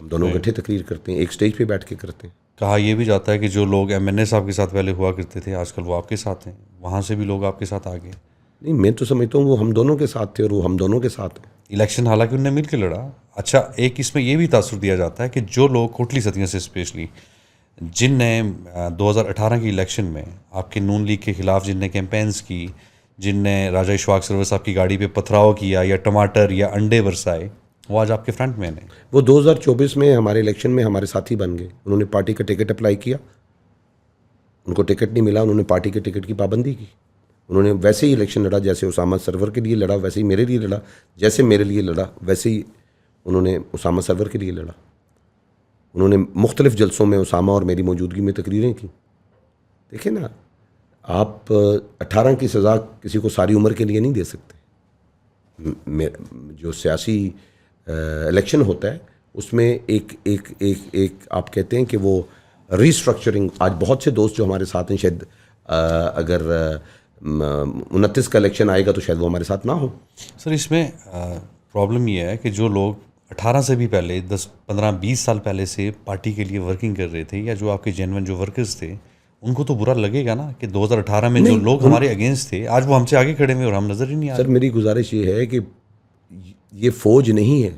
ہم دونوں اکٹھے تقریر کرتے ہیں, ایک سٹیج پہ بیٹھ کے کرتے ہیں. کہا یہ بھی جاتا ہے کہ جو لوگ MNA صاحب کے ساتھ پہلے ہوا کرتے تھے آج کل وہ آپ کے ساتھ ہیں, وہاں سے بھی لوگ آپ کے ساتھ آ گئے. نہیں, میں تو سمجھتا ہوں وہ ہم دونوں کے ساتھ تھے اور وہ ہم دونوں کے ساتھ ہیں. الیکشن حالانکہ انہوں نے مل کے لڑا. اچھا, ایک اس میں یہ بھی تاثر دیا جاتا ہے کہ جو لوگ کوٹلی ستیاں سے اسپیشلی جن نے 2018 کی الیکشن میں آپ کے نون لیگ کے خلاف جن نے کیمپینز کی, جن نے راجہ اشفاق سرور صاحب کی گاڑی پہ پتھراؤ کیا یا ٹماٹر یا انڈے برسائے, وہ آج آپ کے فرنٹ مین ہیں. وہ 2024 میں ہمارے الیکشن میں ہمارے ساتھی بن گئے. انہوں نے پارٹی کا ٹکٹ اپلائی کیا, ان کو ٹکٹ نہیں ملا, انہوں نے پارٹی کے ٹکٹ کی پابندی کی. انہوں نے ویسے ہی الیکشن لڑا جیسے اسامہ سرور کے لیے لڑا, ویسے ہی میرے لیے لڑا, جیسے میرے لیے لڑا ویسے ہی انہوں نے اسامہ سرور کے لیے لڑا. انہوں نے مختلف جلسوں میں اسامہ اور میری موجودگی میں تقریریں کی. دیکھیں نا, آپ 18 کی سزا کسی کو ساری عمر کے لیے نہیں دے سکتے. جو سیاسی الیکشن ہوتا ہے اس میں ایک آپ کہتے ہیں کہ وہ ریسٹرکچرنگ, آج بہت سے دوست جو ہمارے ساتھ ہیں, شاید اگر 29 کا الیکشن آئے گا تو شاید وہ ہمارے ساتھ نہ ہو. سر اس میں پرابلم یہ ہے کہ جو لوگ 18 سے بھی پہلے 10 15 20 سال پہلے سے پارٹی کے لیے ورکنگ کر رہے تھے, یا جو آپ کے جینون جو ورکرز تھے, ان کو تو برا لگے گا نا کہ 2018 میں جو لوگ ہمارے اگینسٹ تھے آج وہ ہم سے آگے کھڑے ہوئے اور ہم نظر ہی نہیں آ رہے. سر میری گزارش یہ ہے کہ یہ فوج نہیں ہے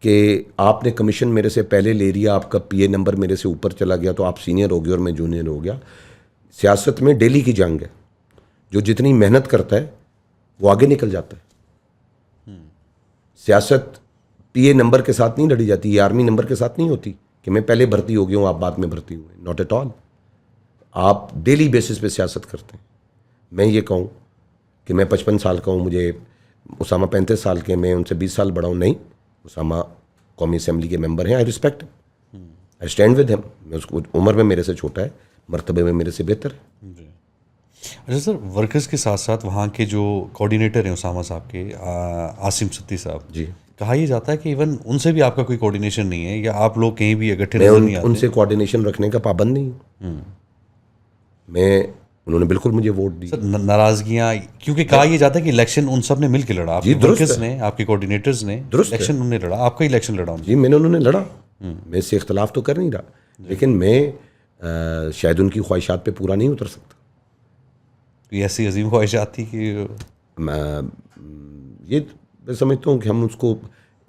کہ آپ نے کمیشن میرے سے پہلے لے لیا, آپ کا PA نمبر میرے سے اوپر چلا گیا تو آپ سینئر ہو گئے اور میں جونیئر ہو گیا. سیاست میں ڈیلی کی جنگ ہے. جو جتنی محنت کرتا ہے وہ آگے نکل جاتا ہے. سیاست PA نمبر کے ساتھ نہیں لڑی جاتی, یہ آرمی نمبر کے ساتھ نہیں ہوتی کہ میں پہلے بھرتی ہو گیا ہوں آپ بعد میں بھرتی ہوئے. Not at all. آپ ڈیلی بیسس پہ سیاست کرتے ہیں. میں یہ کہوں کہ میں 55 سال کا ہوں, مجھے اسامہ 35 سال کے, میں ان سے 20 سال بڑا ہوں, نہیں. اسامہ قومی اسمبلی کے ممبر ہیں, I respect, I stand with him. میں اس کو عمر میں میرے سے چھوٹا ہے, مرتبے میں میرے سے بہتر ہے. جی. اچھا سر, ورکرز کے ساتھ ساتھ وہاں کے جو کوآرڈینیٹر ہیں اسامہ صاحب کے, عاصم ستی صاحب, جی, کہا یہ جاتا ہے کہ ایون ان سے بھی آپ کا کوئی کوآرڈینیشن نہیں ہے, یا آپ لوگ کہیں بھی اکٹھے نظر نہیں آتے. ان سے کوآرڈینیشن رکھنے کا پابند نہیں ہوں. انہوں نے بالکل مجھے ووٹ دی. سر ناراضگیاں, کیونکہ کہا یہ جاتا ہے کہ الیکشن ان سب نے مل کے لڑا, آپ کے ورکرز نے, آپ کے کوآرڈینیٹرز نے الیکشن انہوں نے لڑا, آپ کا الیکشن لڑا. جی, انہوں نے لڑا, میں اس سے اختلاف تو کر نہیں رہا, لیکن میں شاید ان کی خواہشات پہ پورا نہیں اتر سکتا. یہ ایسی عظیم خواہشات تھی کہ یہ میں سمجھتا ہوں کہ ہم اس کو